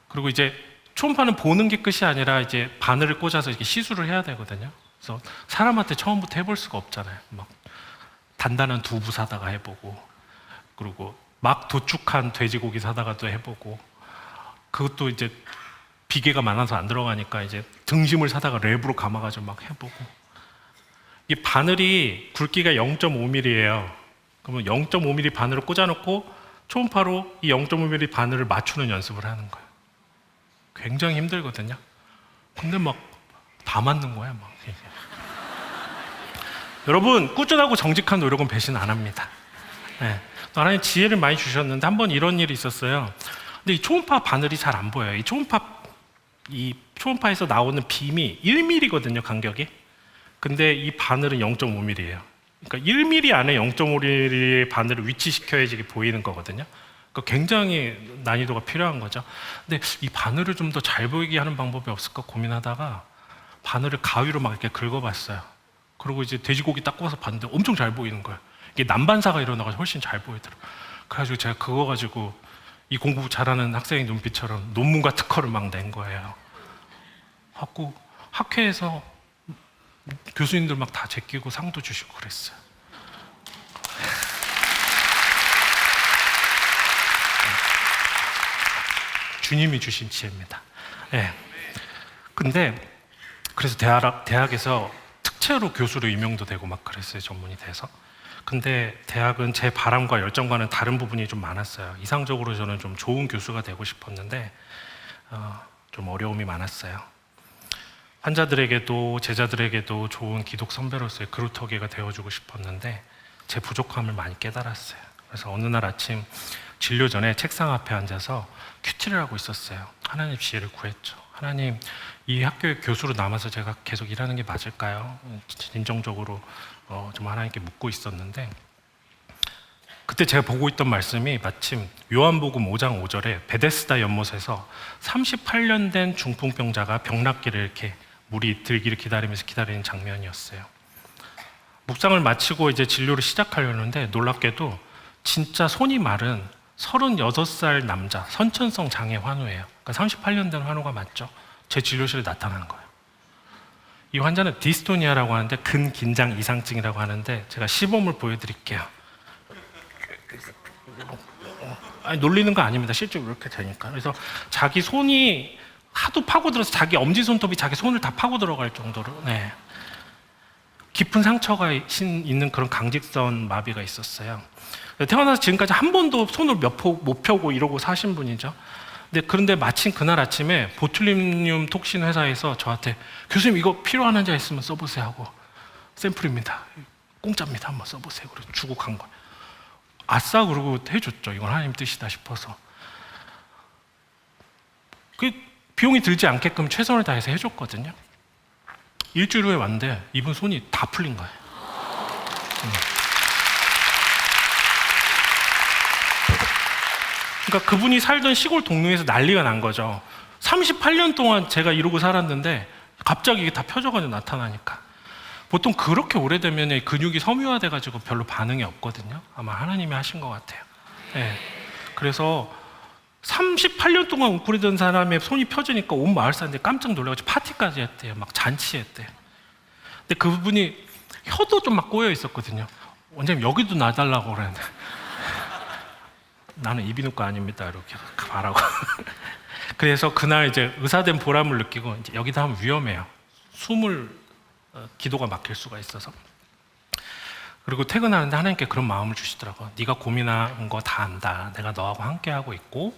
그리고 이제 초음파는 보는 게 끝이 아니라 이제 바늘을 꽂아서 이렇게 시술을 해야 되거든요. 그래서 사람한테 처음부터 해볼 수가 없잖아요. 막 단단한 두부 사다가 해보고 그리고 막 도축한 돼지고기 사다가도 해보고 그것도 이제 비계가 많아서 안 들어가니까 이제 등심을 사다가 랩으로 감아가지고 막 해보고 이 바늘이 굵기가 0.5mm예요. 그러면 0.5mm 바늘을 꽂아놓고 초음파로 이 0.5mm 바늘을 맞추는 연습을 하는 거예요. 굉장히 힘들거든요. 근데 막 다 맞는 거야. 막 여러분, 꾸준하고 정직한 노력은 배신 안 합니다. 네. 또 하나님 지혜를 많이 주셨는데 한 번 이런 일이 있었어요. 근데 이 초음파 바늘이 잘 안 보여요. 이 초음파에서 나오는 빔이 1mm거든요, 간격이. 근데 이 바늘은 0.5mm예요. 그러니까 1mm 안에 0.5mm의 바늘을 위치시켜야지 이게 보이는 거거든요. 그러니까 굉장히 난이도가 필요한 거죠. 근데 이 바늘을 좀 더 잘 보이게 하는 방법이 없을까 고민하다가 바늘을 가위로 막 이렇게 긁어봤어요. 그리고 이제 돼지고기 딱 구워서 봤는데 엄청 잘 보이는 거예요. 이게 난반사가 일어나가지고 훨씬 잘 보이더라고요. 그래가지고 제가 그거 가지고 이 공부 잘하는 학생의 눈빛처럼 논문과 특허를 막 낸 거예요. 하고 학회에서 교수님들 막 다 제끼고 상도 주시고 그랬어요. 주님이 주신 지혜입니다. 네. 근데 그래서 대학에서 특채로 교수로 임용도 되고 막 그랬어요, 전문이 돼서. 근데 대학은 제 바람과 열정과는 다른 부분이 좀 많았어요. 이상적으로 저는 좀 좋은 교수가 되고 싶었는데 좀 어려움이 많았어요. 환자들에게도 제자들에게도 좋은 기독 선배로서의 그루터기가 되어주고 싶었는데 제 부족함을 많이 깨달았어요. 그래서 어느 날 아침 진료 전에 책상 앞에 앉아서 큐티를 하고 있었어요. 하나님 지혜를 구했죠. 하나님, 이 학교의 교수로 남아서 제가 계속 일하는 게 맞을까요? 진정적으로 좀 하나님께 묻고 있었는데 그때 제가 보고 있던 말씀이 마침 요한복음 5장 5절에 베데스다 연못에서 38년 된 중풍병자가 병 낫기를 이렇게 물이 들기를 기다리면서 기다리는 장면이었어요. 묵상을 마치고 이제 진료를 시작하려는데 놀랍게도 진짜 손이 마른 36살 남자, 선천성 장애 환우예요. 그러니까 38년 된 환우가 맞죠? 제 진료실에 나타나는 거예요. 이 환자는 디스토니아라고 하는데 근긴장 이상증이라고 하는데 제가 시범을 보여드릴게요. 아니, 놀리는 거 아닙니다. 실제로 이렇게 되니까. 그래서 자기 손이 하도 파고들어서 자기 엄지손톱이 자기 손을 다 파고 들어갈 정도로 깊은 상처가 있는 그런 강직선 마비가 있었어요. 태어나서 지금까지 한 번도 손을 못 펴고 이러고 사신 분이죠. 그런데 마침 그날 아침에 보툴리늄 톡신 회사에서 저한테 교수님 이거 필요한 환자 있으면 써보세요 하고 샘플입니다. 공짜입니다. 한번 써보세요. 그래서 주고 간 거예요. 아싸 그러고 해줬죠. 이건 하나님 뜻이다 싶어서. 그 비용이 들지 않게끔 최선을 다해서 해줬거든요. 일주일 후에 왔는데 이분 손이 다 풀린 거예요. 그러니까 그분이 살던 시골 동네에서 난리가 난 거죠. 38년 동안 제가 이러고 살았는데 갑자기 이게 다 펴져가지고 나타나니까. 보통 그렇게 오래되면 근육이 섬유화돼가지고 별로 반응이 없거든요. 아마 하나님이 하신 것 같아요. 네. 그래서 38년 동안 웅크리던 사람의 손이 펴지니까 온 마을 사람들이 깜짝 놀라가지고 파티까지 했대요. 막 잔치했대요. 근데 그분이 혀도 좀 막 꼬여 있었거든요. 원장님 여기도 놔달라고 그랬는데 나는 이비인후과 아닙니다. 이렇게 말하고. 그래서 그날 이제 의사된 보람을 느끼고 이제 여기다 하면 위험해요. 기도가 막힐 수가 있어서. 그리고 퇴근하는데 하나님께 그런 마음을 주시더라고요. 네가 고민한 거 다 안다. 내가 너하고 함께하고 있고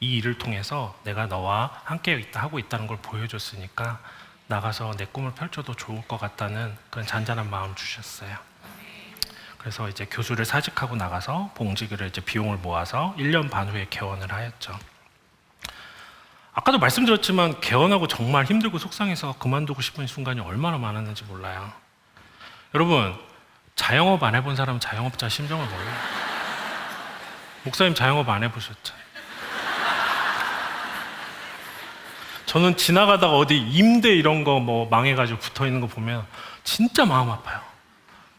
이 일을 통해서 내가 너와 함께 하고 있다는 걸 보여줬으니까 나가서 내 꿈을 펼쳐도 좋을 것 같다는 그런 잔잔한 마음을 주셨어요. 그래서 이제 교수를 사직하고 나가서 봉직을 이제 비용을 모아서 1년 반 후에 개원을 하였죠. 아까도 말씀드렸지만 개원하고 정말 힘들고 속상해서 그만두고 싶은 순간이 얼마나 많았는지 몰라요. 여러분, 자영업 안 해본 사람은 자영업자 심정을 몰라요. 목사님 자영업 안 해보셨죠? 저는 지나가다가 어디 임대 이런 거 뭐 망해가지고 붙어 있는 거 보면 진짜 마음 아파요.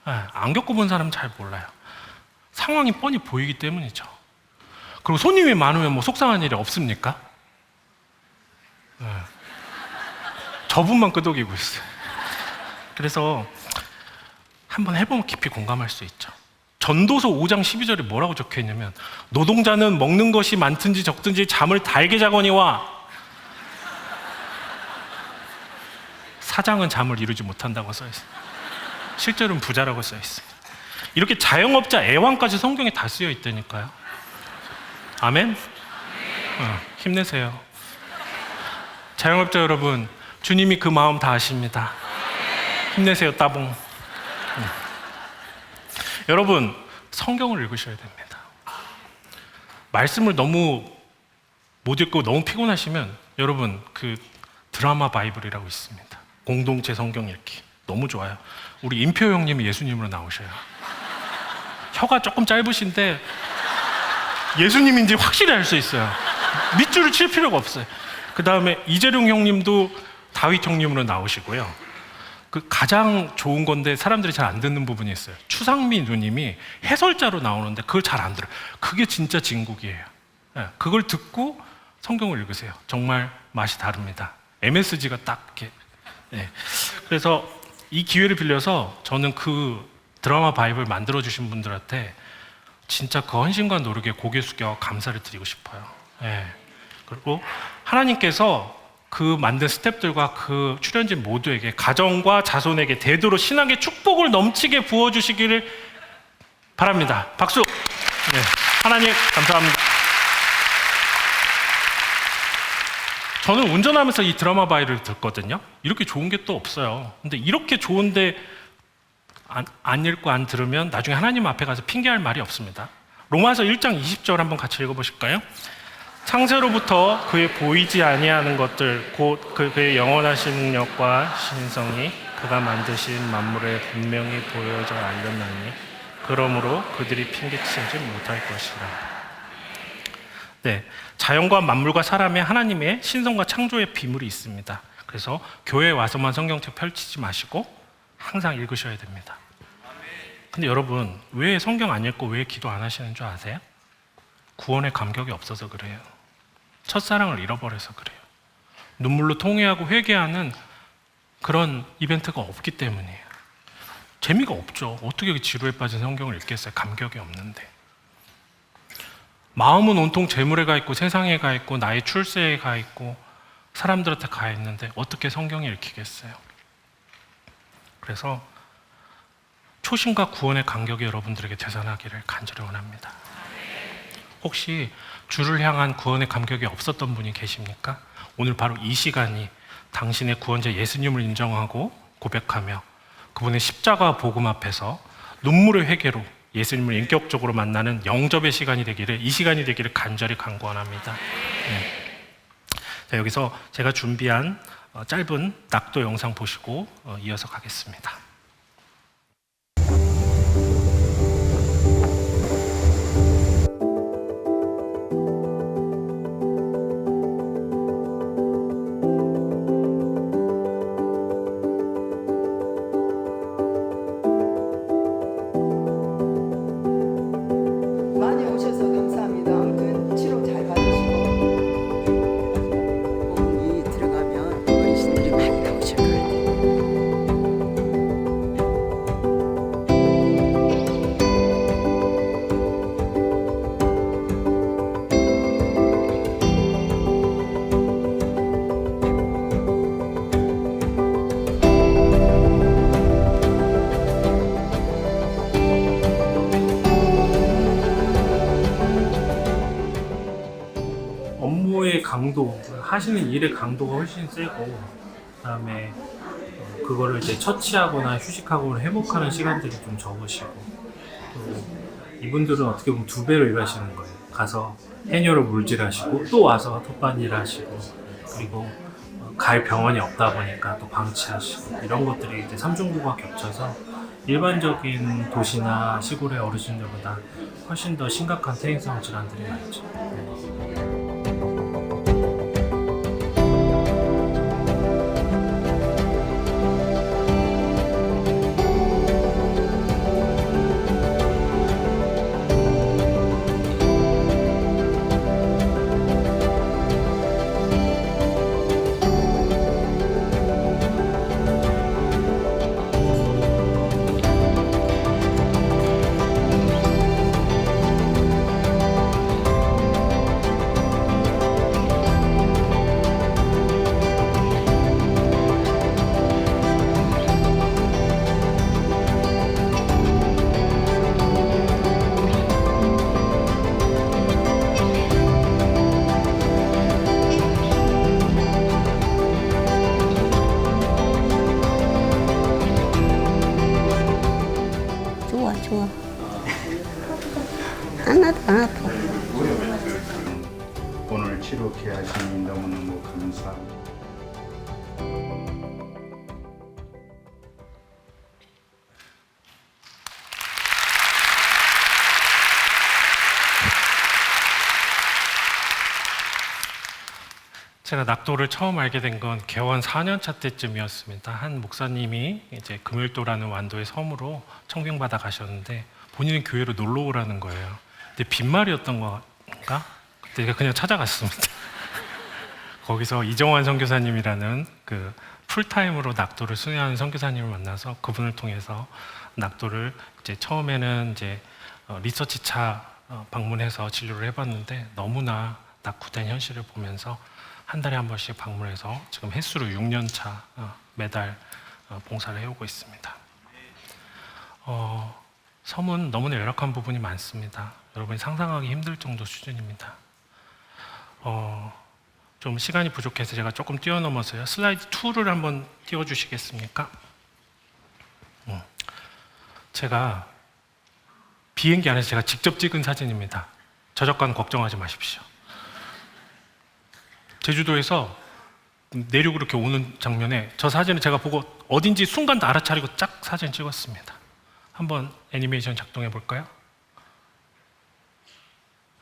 안 겪어본 사람은 잘 몰라요. 상황이 뻔히 보이기 때문이죠. 그리고 손님이 많으면 뭐 속상한 일이 없습니까? 저분만 끄덕이고 있어요. 그래서 한번 해보면 깊이 공감할 수 있죠. 전도서 5장 12절에 뭐라고 적혀 있냐면 노동자는 먹는 것이 많든지 적든지 잠을 달게 자거니와 사장은 잠을 이루지 못한다고 써 있어요. 실제로는 부자라고 써 있습니다. 이렇게 자영업자 애왕까지 성경에 다 쓰여 있다니까요. 아멘? 힘내세요. 자영업자 여러분, 주님이 그 마음 다 아십니다. 힘내세요, 따봉. 여러분, 성경을 읽으셔야 됩니다. 말씀을 너무 못 읽고 너무 피곤하시면 여러분 그 드라마 바이블이라고 있습니다. 공동체 성경 읽기 너무 좋아요. 우리 임표 형님이 예수님으로 나오셔요. 혀가 조금 짧으신데 예수님인지 확실히 알 수 있어요. 밑줄을 칠 필요가 없어요. 그 다음에 이재룡 형님도 다윗 형님으로 나오시고요. 그 가장 좋은 건데 사람들이 잘 안 듣는 부분이 있어요. 추상미 누님이 해설자로 나오는데 그걸 잘 안 들어요. 그게 진짜 진국이에요. 네, 그걸 듣고 성경을 읽으세요. 정말 맛이 다릅니다. MSG가 딱 이렇게. 네. 그래서 이 기회를 빌려서 저는 그 드라마 바이블 만들어주신 분들한테 진짜 그 헌신과 노력에 고개 숙여 감사를 드리고 싶어요. 네. 그리고 하나님께서 그 만든 스태프들과 그 출연진 모두에게 가정과 자손에게 대대로 신앙의 축복을 넘치게 부어주시기를 바랍니다. 박수! 네. 하나님 감사합니다. 저는 운전하면서 이 드라마 바이를 듣거든요. 이렇게 좋은 게 또 없어요. 근데 이렇게 좋은데 안 읽고 안 들으면 나중에 하나님 앞에 가서 핑계할 말이 없습니다. 로마서 1장 20절 한번 같이 읽어보실까요? 창세로부터 그의 보이지 아니하는 것들 곧 그의 영원하신 능력과 신성이 그가 만드신 만물에 분명히 보여져 알렸나니 그러므로 그들이 핑계치지 못할 것이라. 네, 자연과 만물과 사람의 하나님의 신성과 창조의 비밀이 있습니다. 그래서 교회에 와서만 성경책 펼치지 마시고 항상 읽으셔야 됩니다. 근데 여러분, 왜 성경 안 읽고 왜 기도 안 하시는 줄 아세요? 구원의 감격이 없어서 그래요. 첫사랑을 잃어버려서 그래요. 눈물로 통회하고 회개하는 그런 이벤트가 없기 때문이에요. 재미가 없죠. 어떻게 지루에 빠진 성경을 읽겠어요? 감격이 없는데. 마음은 온통 재물에 가 있고 세상에 가 있고 나의 출세에 가 있고 사람들한테 가 있는데 어떻게 성경을 읽히겠어요? 그래서 초심과 구원의 간격이 여러분들에게 되살아나기를 간절히 원합니다. 혹시 주를 향한 구원의 감격이 없었던 분이 계십니까? 오늘 바로 이 시간이 당신의 구원자 예수님을 인정하고 고백하며 그분의 십자가 복음 앞에서 눈물의 회개로 예수님을 인격적으로 만나는 영접의 시간이 되기를, 이 시간이 되기를 간절히 간구합니다. 네. 자, 여기서 제가 준비한 짧은 낙도 영상 보시고 이어서 가겠습니다. 많이 오셔서 감사합니다. 아무튼 치료 잘 받으시고 이 들어가면 어르신들이 많이 나오실 것 같아요. 업무의 강도, 하시는 일의 강도가 훨씬 세고, 그다음에 그거를 이제 처치하거나 휴식하거나 회복하는 시간들이 좀 적으시고, 또 이분들은 어떻게 보면 2배로 일하시는 거예요. 가서 해녀로 물질하시고 또 와서 톱반 일하시고, 그리고 갈 병원이 없다 보니까 또 방치하시고, 이런 것들이 이제 삼중고가 겹쳐서 일반적인 도시나 시골의 어르신들보다 훨씬 더 심각한 퇴행성 질환들이 많죠. 치료케 하시니 너무너무 감사합니다. 제가 낙도를 처음 알게 된 건 개원 4년차 때쯤이었습니다. 한 목사님이 이제 금일도라는 완도의 섬으로 청빙받아 가셨는데 본인은 교회로 놀러 오라는 거예요. 근데 빈말이었던 건가? 그때 제가 그냥 찾아갔습니다. 거기서 이정환 선교사님이라는 그 풀타임으로 낙도를 수행하는 선교사님을 만나서 그분을 통해서 낙도를 이제 처음에는 이제 리서치차 방문해서 진료를 해봤는데 너무나 낙후된 현실을 보면서 한 달에 한 번씩 방문해서 지금 횟수로 6년 차 매달 봉사를 해오고 있습니다. 섬은 너무나 열악한 부분이 많습니다. 여러분이 상상하기 힘들 정도 수준입니다. 좀 시간이 부족해서 제가 조금 뛰어넘어서요. 슬라이드 2를 한번 띄워주시겠습니까? 제가 비행기 안에서 제가 직접 찍은 사진입니다. 저작권 걱정하지 마십시오. 제주도에서 내륙으로 이렇게 오는 장면에 저 사진을 제가 보고 어딘지 순간 알아차리고 짝 사진 찍었습니다. 한번 애니메이션 작동해 볼까요?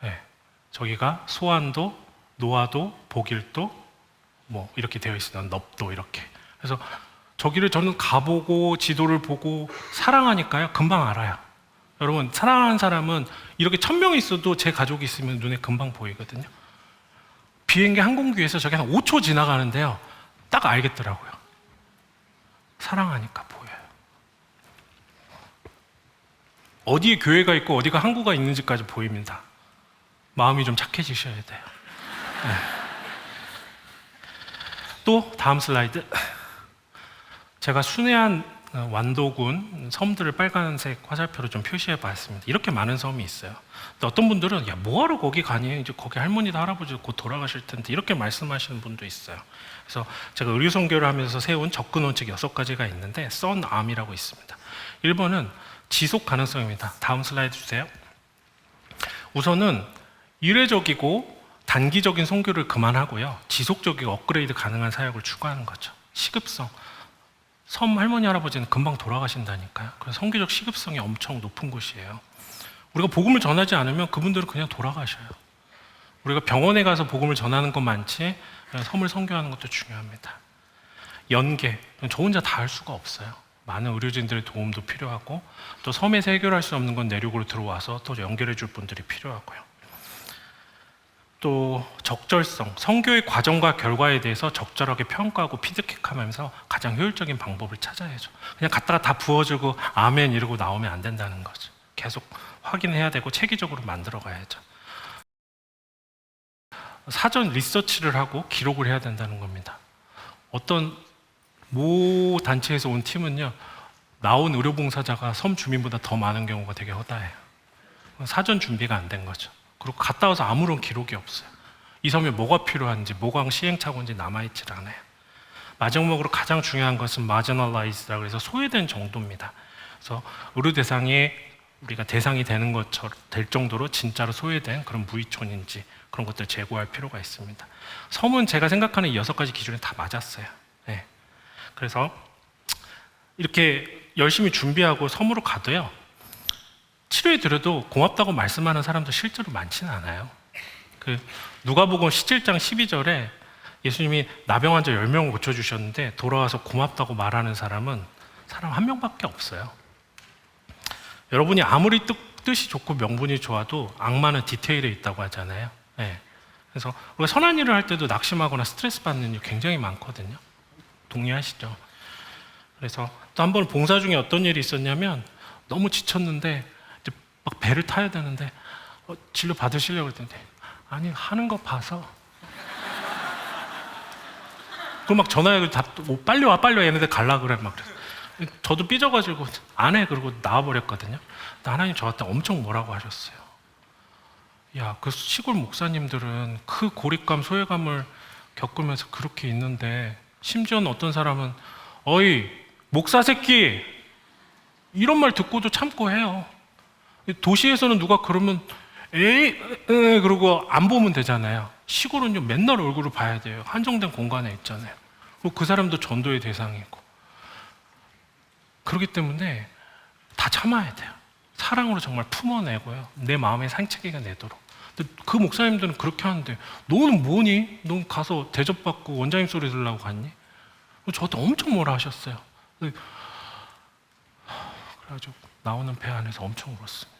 네, 저기가 소안도, 노아도, 복일도 뭐 이렇게 되어 있어요. 넙도 이렇게. 그래서 저기를 저는 가보고 지도를 보고 사랑하니까요. 금방 알아요. 여러분 사랑하는 사람은 이렇게 1000명이 있어도 제 가족이 있으면 눈에 금방 보이거든요. 비행기 항공기에서 저게 한 5초 지나가는데요. 딱 알겠더라고요. 사랑하니까 보여요. 어디에 교회가 있고 어디가 항구가 있는지까지 보입니다. 마음이 좀 착해지셔야 돼요. 네. 또 다음 슬라이드. 제가 순회한 완도군 섬들을 빨간색 화살표로 좀 표시해 봤습니다. 이렇게 많은 섬이 있어요. 근데 어떤 분들은 야 뭐하러 거기 가니? 이제 거기 할머니도 할아버지도 곧 돌아가실 텐데 이렇게 말씀하시는 분도 있어요. 그래서 제가 의료 선교를 하면서 세운 접근 원칙 6가지가 있는데 썬암이라고 있습니다. 1번은 지속 가능성입니다. 다음 슬라이드 주세요. 우선은 일회적이고 단기적인 선교를 그만하고요. 지속적이고 업그레이드 가능한 사역을 추구하는 거죠. 시급성. 섬 할머니 할아버지는 금방 돌아가신다니까요. 그래서 선교적 시급성이 엄청 높은 곳이에요. 우리가 복음을 전하지 않으면 그분들은 그냥 돌아가셔요. 우리가 병원에 가서 복음을 전하는 것 많지 섬을 선교하는 것도 중요합니다. 연계, 저 혼자 다 할 수가 없어요. 많은 의료진들의 도움도 필요하고 또 섬에서 해결할 수 없는 건 내륙으로 들어와서 또 연결해 줄 분들이 필요하고요. 또 적절성, 선교의 과정과 결과에 대해서 적절하게 평가하고 피드백하면서 가장 효율적인 방법을 찾아야죠. 그냥 갖다가 다 부어주고 아멘 이러고 나오면 안 된다는 거죠. 계속 확인해야 되고 체계적으로 만들어 가야죠. 사전 리서치를 하고 기록을 해야 된다는 겁니다. 어떤 모 단체에서 온 팀은요, 나온 의료봉사자가 섬 주민보다 더 많은 경우가 되게 허다해요. 사전 준비가 안 된 거죠. 그리고 갔다 와서 아무런 기록이 없어요. 이 섬에 뭐가 필요한지, 뭐가 시행착오인지 남아있질 않아요. 마지막으로 가장 중요한 것은 marginalized라고 해서 소외된 정도입니다. 그래서 의료 대상에 우리가 대상이 되는 것처럼 될 정도로 진짜로 소외된 그런 무의촌인지 그런 것들 제고할 필요가 있습니다. 섬은 제가 생각하는 이 6가지 기준에 다 맞았어요. 네. 그래서 이렇게 열심히 준비하고 섬으로 가도요, 치료해 드려도 고맙다고 말씀하는 사람도 실제로 많지는 않아요. 누가복음 17장 12절에 예수님이 나병 환자 10명을 고쳐주셨는데 돌아와서 고맙다고 말하는 사람은 사람 한 명밖에 없어요. 여러분이 아무리 뜻이 좋고 명분이 좋아도 악마는 디테일에 있다고 하잖아요. 네. 그래서 우리가 선한 일을 할 때도 낙심하거나 스트레스 받는 일 굉장히 많거든요. 동의하시죠? 그래서 또 한 번 봉사 중에 어떤 일이 있었냐면 너무 지쳤는데 이제 막 배를 타야 되는데 진료 받으시려고 했는데 아니 하는 거 봐서 그럼 막 전화해서 빨리 와 얘네들 갈라 그래 막 그래서 저도 삐져가지고 안 해 그러고 나와버렸거든요. 근데 하나님 저한테 엄청 뭐라고 하셨어요. 야, 그 시골 목사님들은 그 고립감 소외감을 겪으면서 그렇게 있는데 심지어는 어떤 사람은 어이 목사 새끼 이런 말 듣고도 참고 해요. 도시에서는 누가 그러면 에이 그러고 안 보면 되잖아요. 시골은요 맨날 얼굴을 봐야 돼요. 한정된 공간에 있잖아요. 그리고 그 사람도 전도의 대상이고. 그렇기 때문에 다 참아야 돼요. 사랑으로 정말 품어내고요. 내 마음에 상처기가 내도록. 근데 그 목사님들은 그렇게 하는데 너는 뭐니? 넌 가서 대접받고 원장님 소리 들으려고 갔니? 저한테 엄청 뭐라 하셨어요. 그래가지고 나오는 배 안에서 엄청 울었습니다.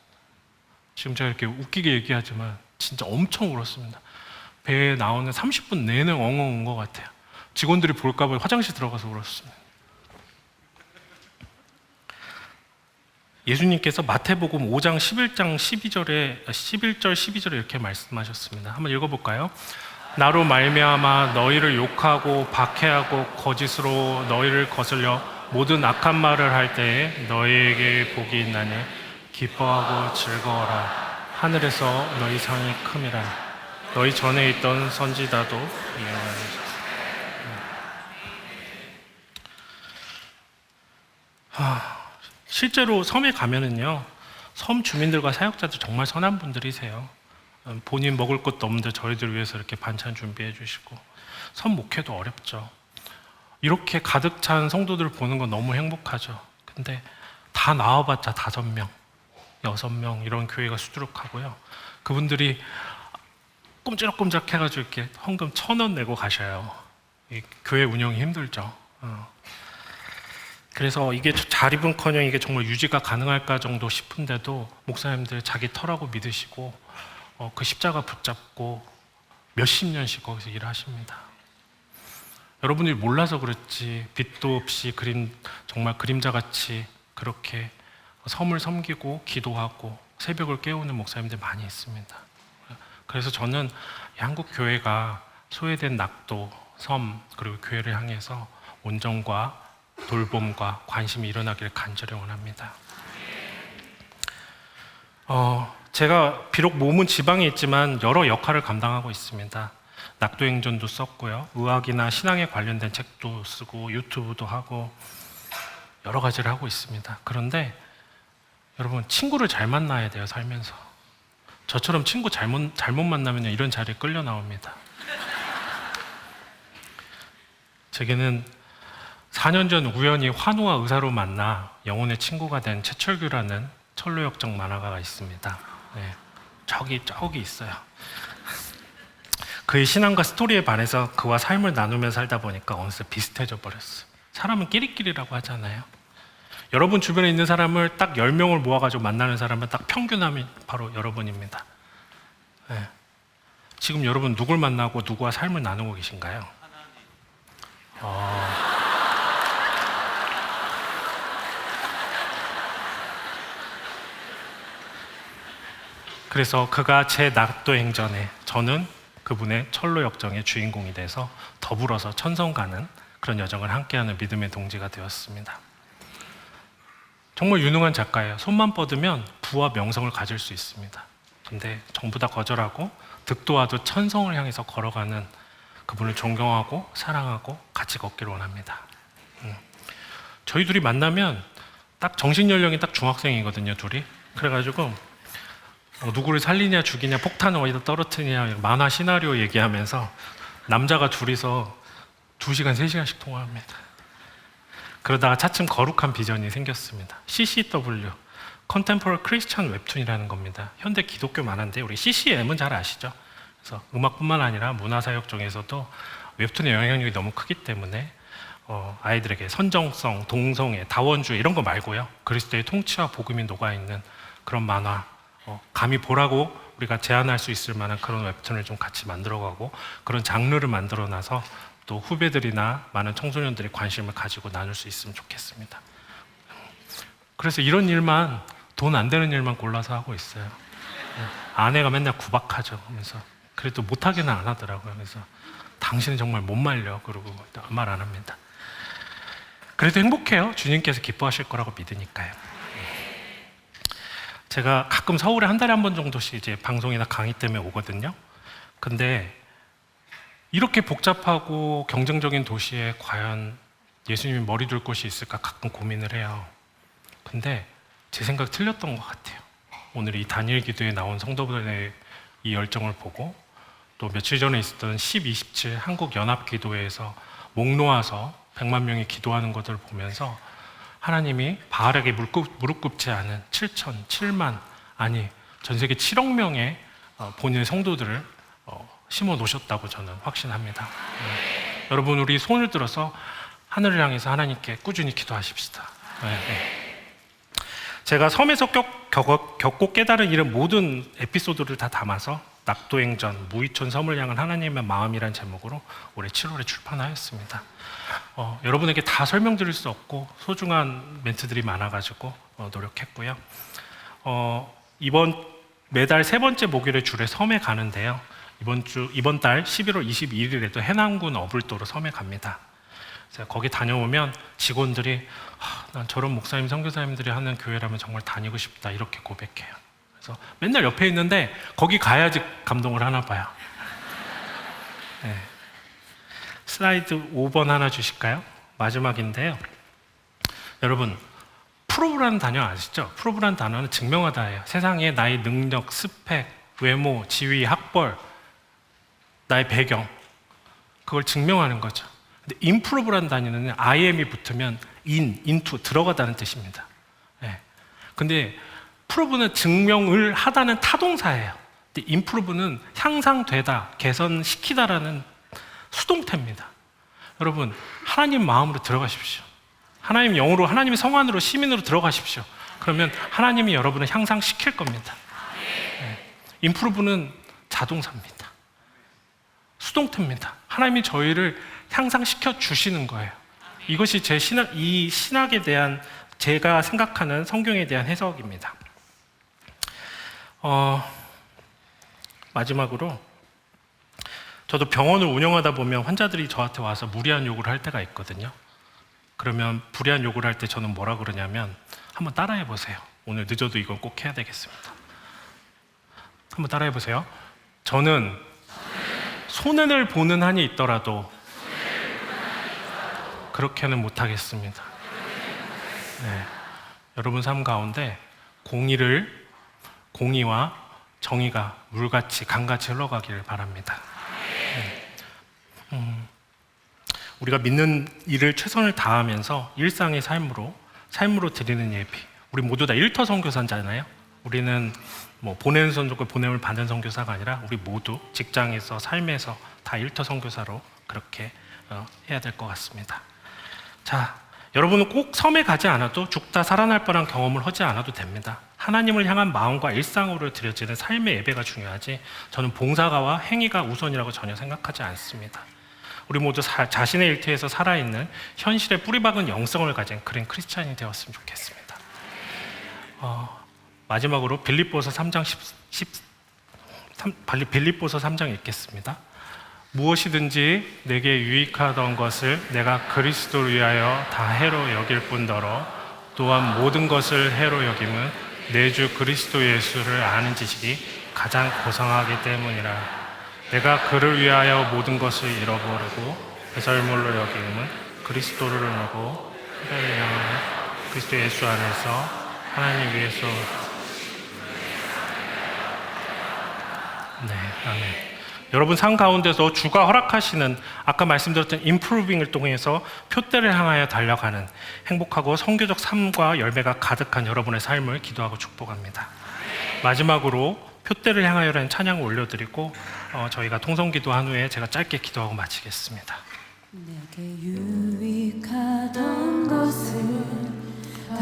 지금 제가 이렇게 웃기게 얘기하지만 진짜 엄청 울었습니다. 배에 나오는 30분 내내 엉엉 운 것 같아요. 직원들이 볼까 봐 화장실 들어가서 울었습니다. 예수님께서 마태복음 5장 11장 11절에 11절 12절에 이렇게 말씀하셨습니다. 한번 읽어볼까요? 나로 말미암아 너희를 욕하고 박해하고 거짓으로 너희를 거슬려 모든 악한 말을 할 때에 너희에게 복이 있나니 기뻐하고 즐거워라. 하늘에서 너희 상이 큼이라. 너희 전에 있던 선지자도 이행하였으니. 실제로 섬에 가면은요, 섬 주민들과 사역자들 정말 선한 분들이세요. 본인 먹을 것도 없는데 저희들 위해서 이렇게 반찬 준비해 주시고. 섬 목회도 어렵죠. 이렇게 가득 찬 성도들을 보는 건 너무 행복하죠. 근데 다 나와봤자 5명, 6명 이런 교회가 수두룩하고요. 그분들이 꼼지락꼼지락 해가지고 이렇게 헌금 1,000원 내고 가셔요. 이 교회 운영이 힘들죠. 그래서 이게 자립은커녕 이게 정말 유지가 가능할까 정도 싶은데도 목사님들 자기 터라고 믿으시고 그 십자가 붙잡고 몇십 년씩 거기서 일하십니다. 여러분들이 몰라서 그렇지 빛도 없이 정말 그림자같이 그렇게 섬을 섬기고 기도하고 새벽을 깨우는 목사님들 많이 있습니다. 그래서 저는 한국 교회가 소외된 낙도, 섬 그리고 교회를 향해서 온정과 돌봄과 관심이 일어나기를 간절히 원합니다. 제가 비록 몸은 지방에 있지만 여러 역할을 감당하고 있습니다. 낙도행전도 썼고요. 의학이나 신앙에 관련된 책도 쓰고 유튜브도 하고 여러 가지를 하고 있습니다. 그런데 여러분 친구를 잘 만나야 돼요. 살면서. 저처럼 친구 잘못 만나면 이런 자리에 끌려 나옵니다. 제게는 4년 전 우연히 환우와 의사로 만나 영혼의 친구가 된 최철규라는 철로역정 만화가가 있습니다. 네, 저기 있어요. 그의 신앙과 스토리에 반해서 그와 삶을 나누며 살다 보니까 어느새 비슷해져 버렸어요. 사람은 끼리끼리라고 하잖아요. 여러분 주변에 있는 사람을 딱 10명을 모아가지고 만나는 사람은 딱 평균하면 바로 여러분입니다. 네. 지금 여러분 누굴 만나고 누구와 삶을 나누고 계신가요? 그래서 그가 제 낙도행전에 저는 그분의 철로역정의 주인공이 돼서 더불어서 천성 가는 그런 여정을 함께하는 믿음의 동지가 되었습니다. 정말 유능한 작가예요. 손만 뻗으면 부와 명성을 가질 수 있습니다. 근데 전부 다 거절하고 득도와도 천성을 향해서 걸어가는 그분을 존경하고 사랑하고 같이 걷기를 원합니다. 저희 둘이 만나면 딱 정신연령이 딱 중학생이거든요, 둘이. 그래가지고 누구를 살리냐 죽이냐 폭탄을 어디다 떨어뜨리냐 만화 시나리오 얘기하면서 남자가 둘이서 2시간, 3시간씩 통화합니다. 그러다가 차츰 거룩한 비전이 생겼습니다. CCW, Contemporary Christian Webtoon이라는 겁니다. 현대 기독교 만화인데 우리 CCM은 잘 아시죠? 그래서 음악뿐만 아니라 문화사역 중에서도 웹툰의 영향력이 너무 크기 때문에 아이들에게 선정성, 동성애, 다원주의 이런 거 말고요. 그리스도의 통치와 복음이 녹아있는 그런 만화 감히 보라고 우리가 제안할 수 있을 만한 그런 웹툰을 좀 같이 만들어가고 그런 장르를 만들어놔서 또 후배들이나 많은 청소년들이 관심을 가지고 나눌 수 있으면 좋겠습니다. 그래서 이런 일만 돈 안 되는 일만 골라서 하고 있어요. 아내가 맨날 구박하죠. 그래서 그래도 못하기는 안 하더라고요. 그래서 당신은 정말 못 말려 그러고 말 안 합니다. 그래도 행복해요. 주님께서 기뻐하실 거라고 믿으니까요. 제가 가끔 서울에 한 달에 한 번 정도씩 이제 방송이나 강의 때문에 오거든요. 근데 이렇게 복잡하고 경쟁적인 도시에 과연 예수님이 머리 둘 곳이 있을까 가끔 고민을 해요. 근데 제 생각 틀렸던 것 같아요. 오늘 이 단일 기도에 나온 성도들의 이 열정을 보고 또 며칠 전에 있었던 10.27 한국연합기도회에서 목 놓아서 100만 명이 기도하는 것을 보면서 하나님이 바알에게 무릎 꿇지 않은 7만 아니 전 세계 7억 명의 본인의 성도들을 심어 놓으셨다고 저는 확신합니다. 여러분 우리 손을 들어서 하늘을 향해서 하나님께 꾸준히 기도하십시다. 제가 섬에서 겪고 깨달은 이런 모든 에피소드를 다 담아서 낙도행전, 무이촌 섬을 향한 하나님의 마음이란 제목으로 올해 7월에 출판하였습니다. 여러분에게 다 설명드릴 수 없고 소중한 멘트들이 많아가지고 노력했고요. 매달 세 번째 목요일에 주례 섬에 가는데요. 이번 달 11월 22일에도 해남군 어불도로 섬에 갑니다. 거기 다녀오면 직원들이 난 저런 목사님, 선교사님들이 하는 교회라면 정말 다니고 싶다 이렇게 고백해요. 그래서 맨날 옆에 있는데 거기 가야지 감동을 하나 봐요. 네. 슬라이드 5번 하나 주실까요? 마지막인데요. 여러분 프로브라는 단어 아시죠? 프로브라는 단어는 증명하다예요. 세상에 나의 능력, 스펙, 외모, 지위, 학벌, 나의 배경 그걸 증명하는 거죠. 근데 improve라는 단어는 IM이 붙으면 into 들어가다는 뜻입니다. 네. 근데 prove는 증명을 하다는 타동사예요. 근데 improve는 향상되다, 개선시키다라는 수동태입니다. 여러분 하나님 마음으로 들어가십시오. 하나님 영으로, 하나님의 성 안으로, 시민으로 들어가십시오. 그러면 하나님이 여러분을 향상시킬 겁니다. 네. improve는 자동사입니다. 수동태입니다. 하나님이 저희를 향상시켜 주시는 거예요. 이것이 이 신학에 대한 제가 생각하는 성경에 대한 해석입니다. 마지막으로 저도 병원을 운영하다 보면 환자들이 저한테 와서 무리한 요구를 할 때가 있거든요. 그러면 무리한 요구를 할 때 저는 뭐라 그러냐면 한번 따라해 보세요. 오늘 늦어도 이건 꼭 해야 되겠습니다. 한번 따라해 보세요. 저는 손해를 보는 한이 있더라도 그렇게는 못하겠습니다. 네. 여러분 삶 가운데 공의와 정의가 물같이 강같이 흘러가기를 바랍니다. 네. 우리가 믿는 일을 최선을 다하면서 일상의 삶으로 드리는 예비. 우리 모두 다 일터 선교사잖아요. 우리는 뭐 보내는 선교고 보냄을 받는 선교사가 아니라 우리 모두 직장에서 삶에서 다 일터 선교사로 그렇게 해야 될 것 같습니다. 자, 여러분은 꼭 섬에 가지 않아도 죽다 살아날 뻔한 경험을 하지 않아도 됩니다. 하나님을 향한 마음과 일상으로 드려지는 삶의 예배가 중요하지 저는 봉사가와 행위가 우선이라고 전혀 생각하지 않습니다. 우리 모두 자신의 일터에서 살아있는 현실에 뿌리박은 영성을 가진 그런 크리스찬이 되었으면 좋겠습니다. 마지막으로 빌립보서 3장 읽겠습니다. 무엇이든지 내게 유익하던 것을 내가 그리스도를 위하여 다 해로 여길 뿐더러 또한 모든 것을 해로 여김은 내 주 그리스도 예수를 아는 지식이 가장 고상하기 때문이라. 내가 그를 위하여 모든 것을 잃어버리고 배설물로 여김은 그리스도를 누고 그를 향하여 그리스도 예수 안에서 하나님 위해서 네, 아멘. 여러분 삶 가운데서 주가 허락하시는 아까 말씀드렸던 임프루빙을 통해서 표대를 향하여 달려가는 행복하고 성교적 삶과 열매가 가득한 여러분의 삶을 기도하고 축복합니다. 마지막으로 표대를 향하여라는 찬양을 올려드리고 저희가 통성기도한 후에 제가 짧게 기도하고 마치겠습니다. 내게 유익하던 것을 다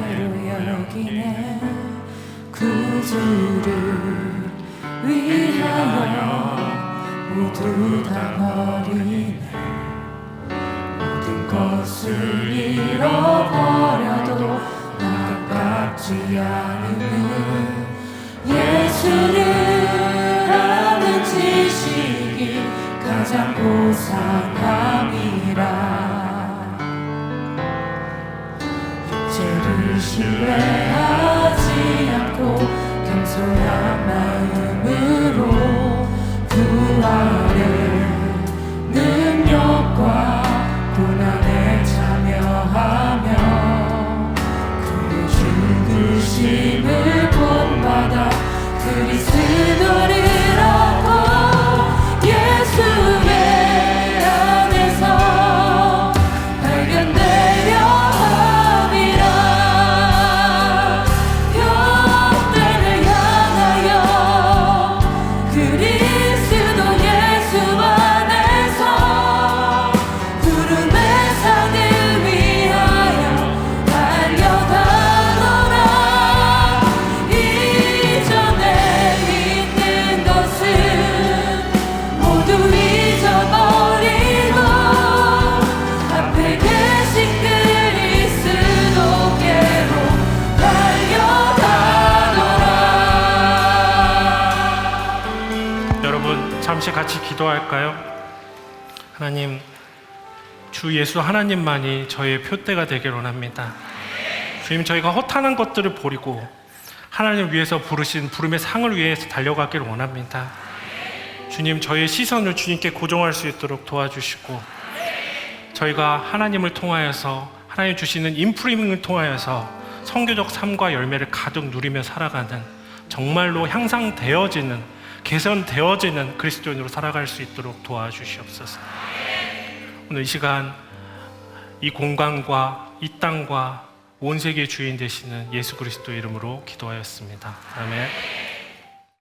해로 여기네 구주를 위하여 모두 다 버리네 모든 것을 잃어버려도 아깝지 않으면 예수를 아는 지식이 가장 고상함이라 육체를 신뢰하지 않고 겸손한 마음으로 그 아래 능력과 고난에 참여하며 그의 죽으심을 본받아 그리스도를 얻고 잠시 같이 기도할까요? 하나님, 주 예수 하나님만이 저희의 표대가 되기를 원합니다. 주님, 저희가 허탄한 것들을 버리고 하나님 위해서 부르신 부름의 상을 위해서 달려가기를 원합니다. 주님, 저희의 시선을 주님께 고정할 수 있도록 도와주시고, 저희가 하나님을 통하여서, 하나님 주시는 인프리밍을 통하여서 선교적 삶과 열매를 가득 누리며 살아가는, 정말로 향상되어지는, 개선되어지는 그리스도인으로 살아갈 수 있도록 도와주시옵소서. 오늘 이 시간 이 공간과 이 땅과 온 세계의 주인 되시는 예수 그리스도 이름으로 기도하였습니다. 아멘.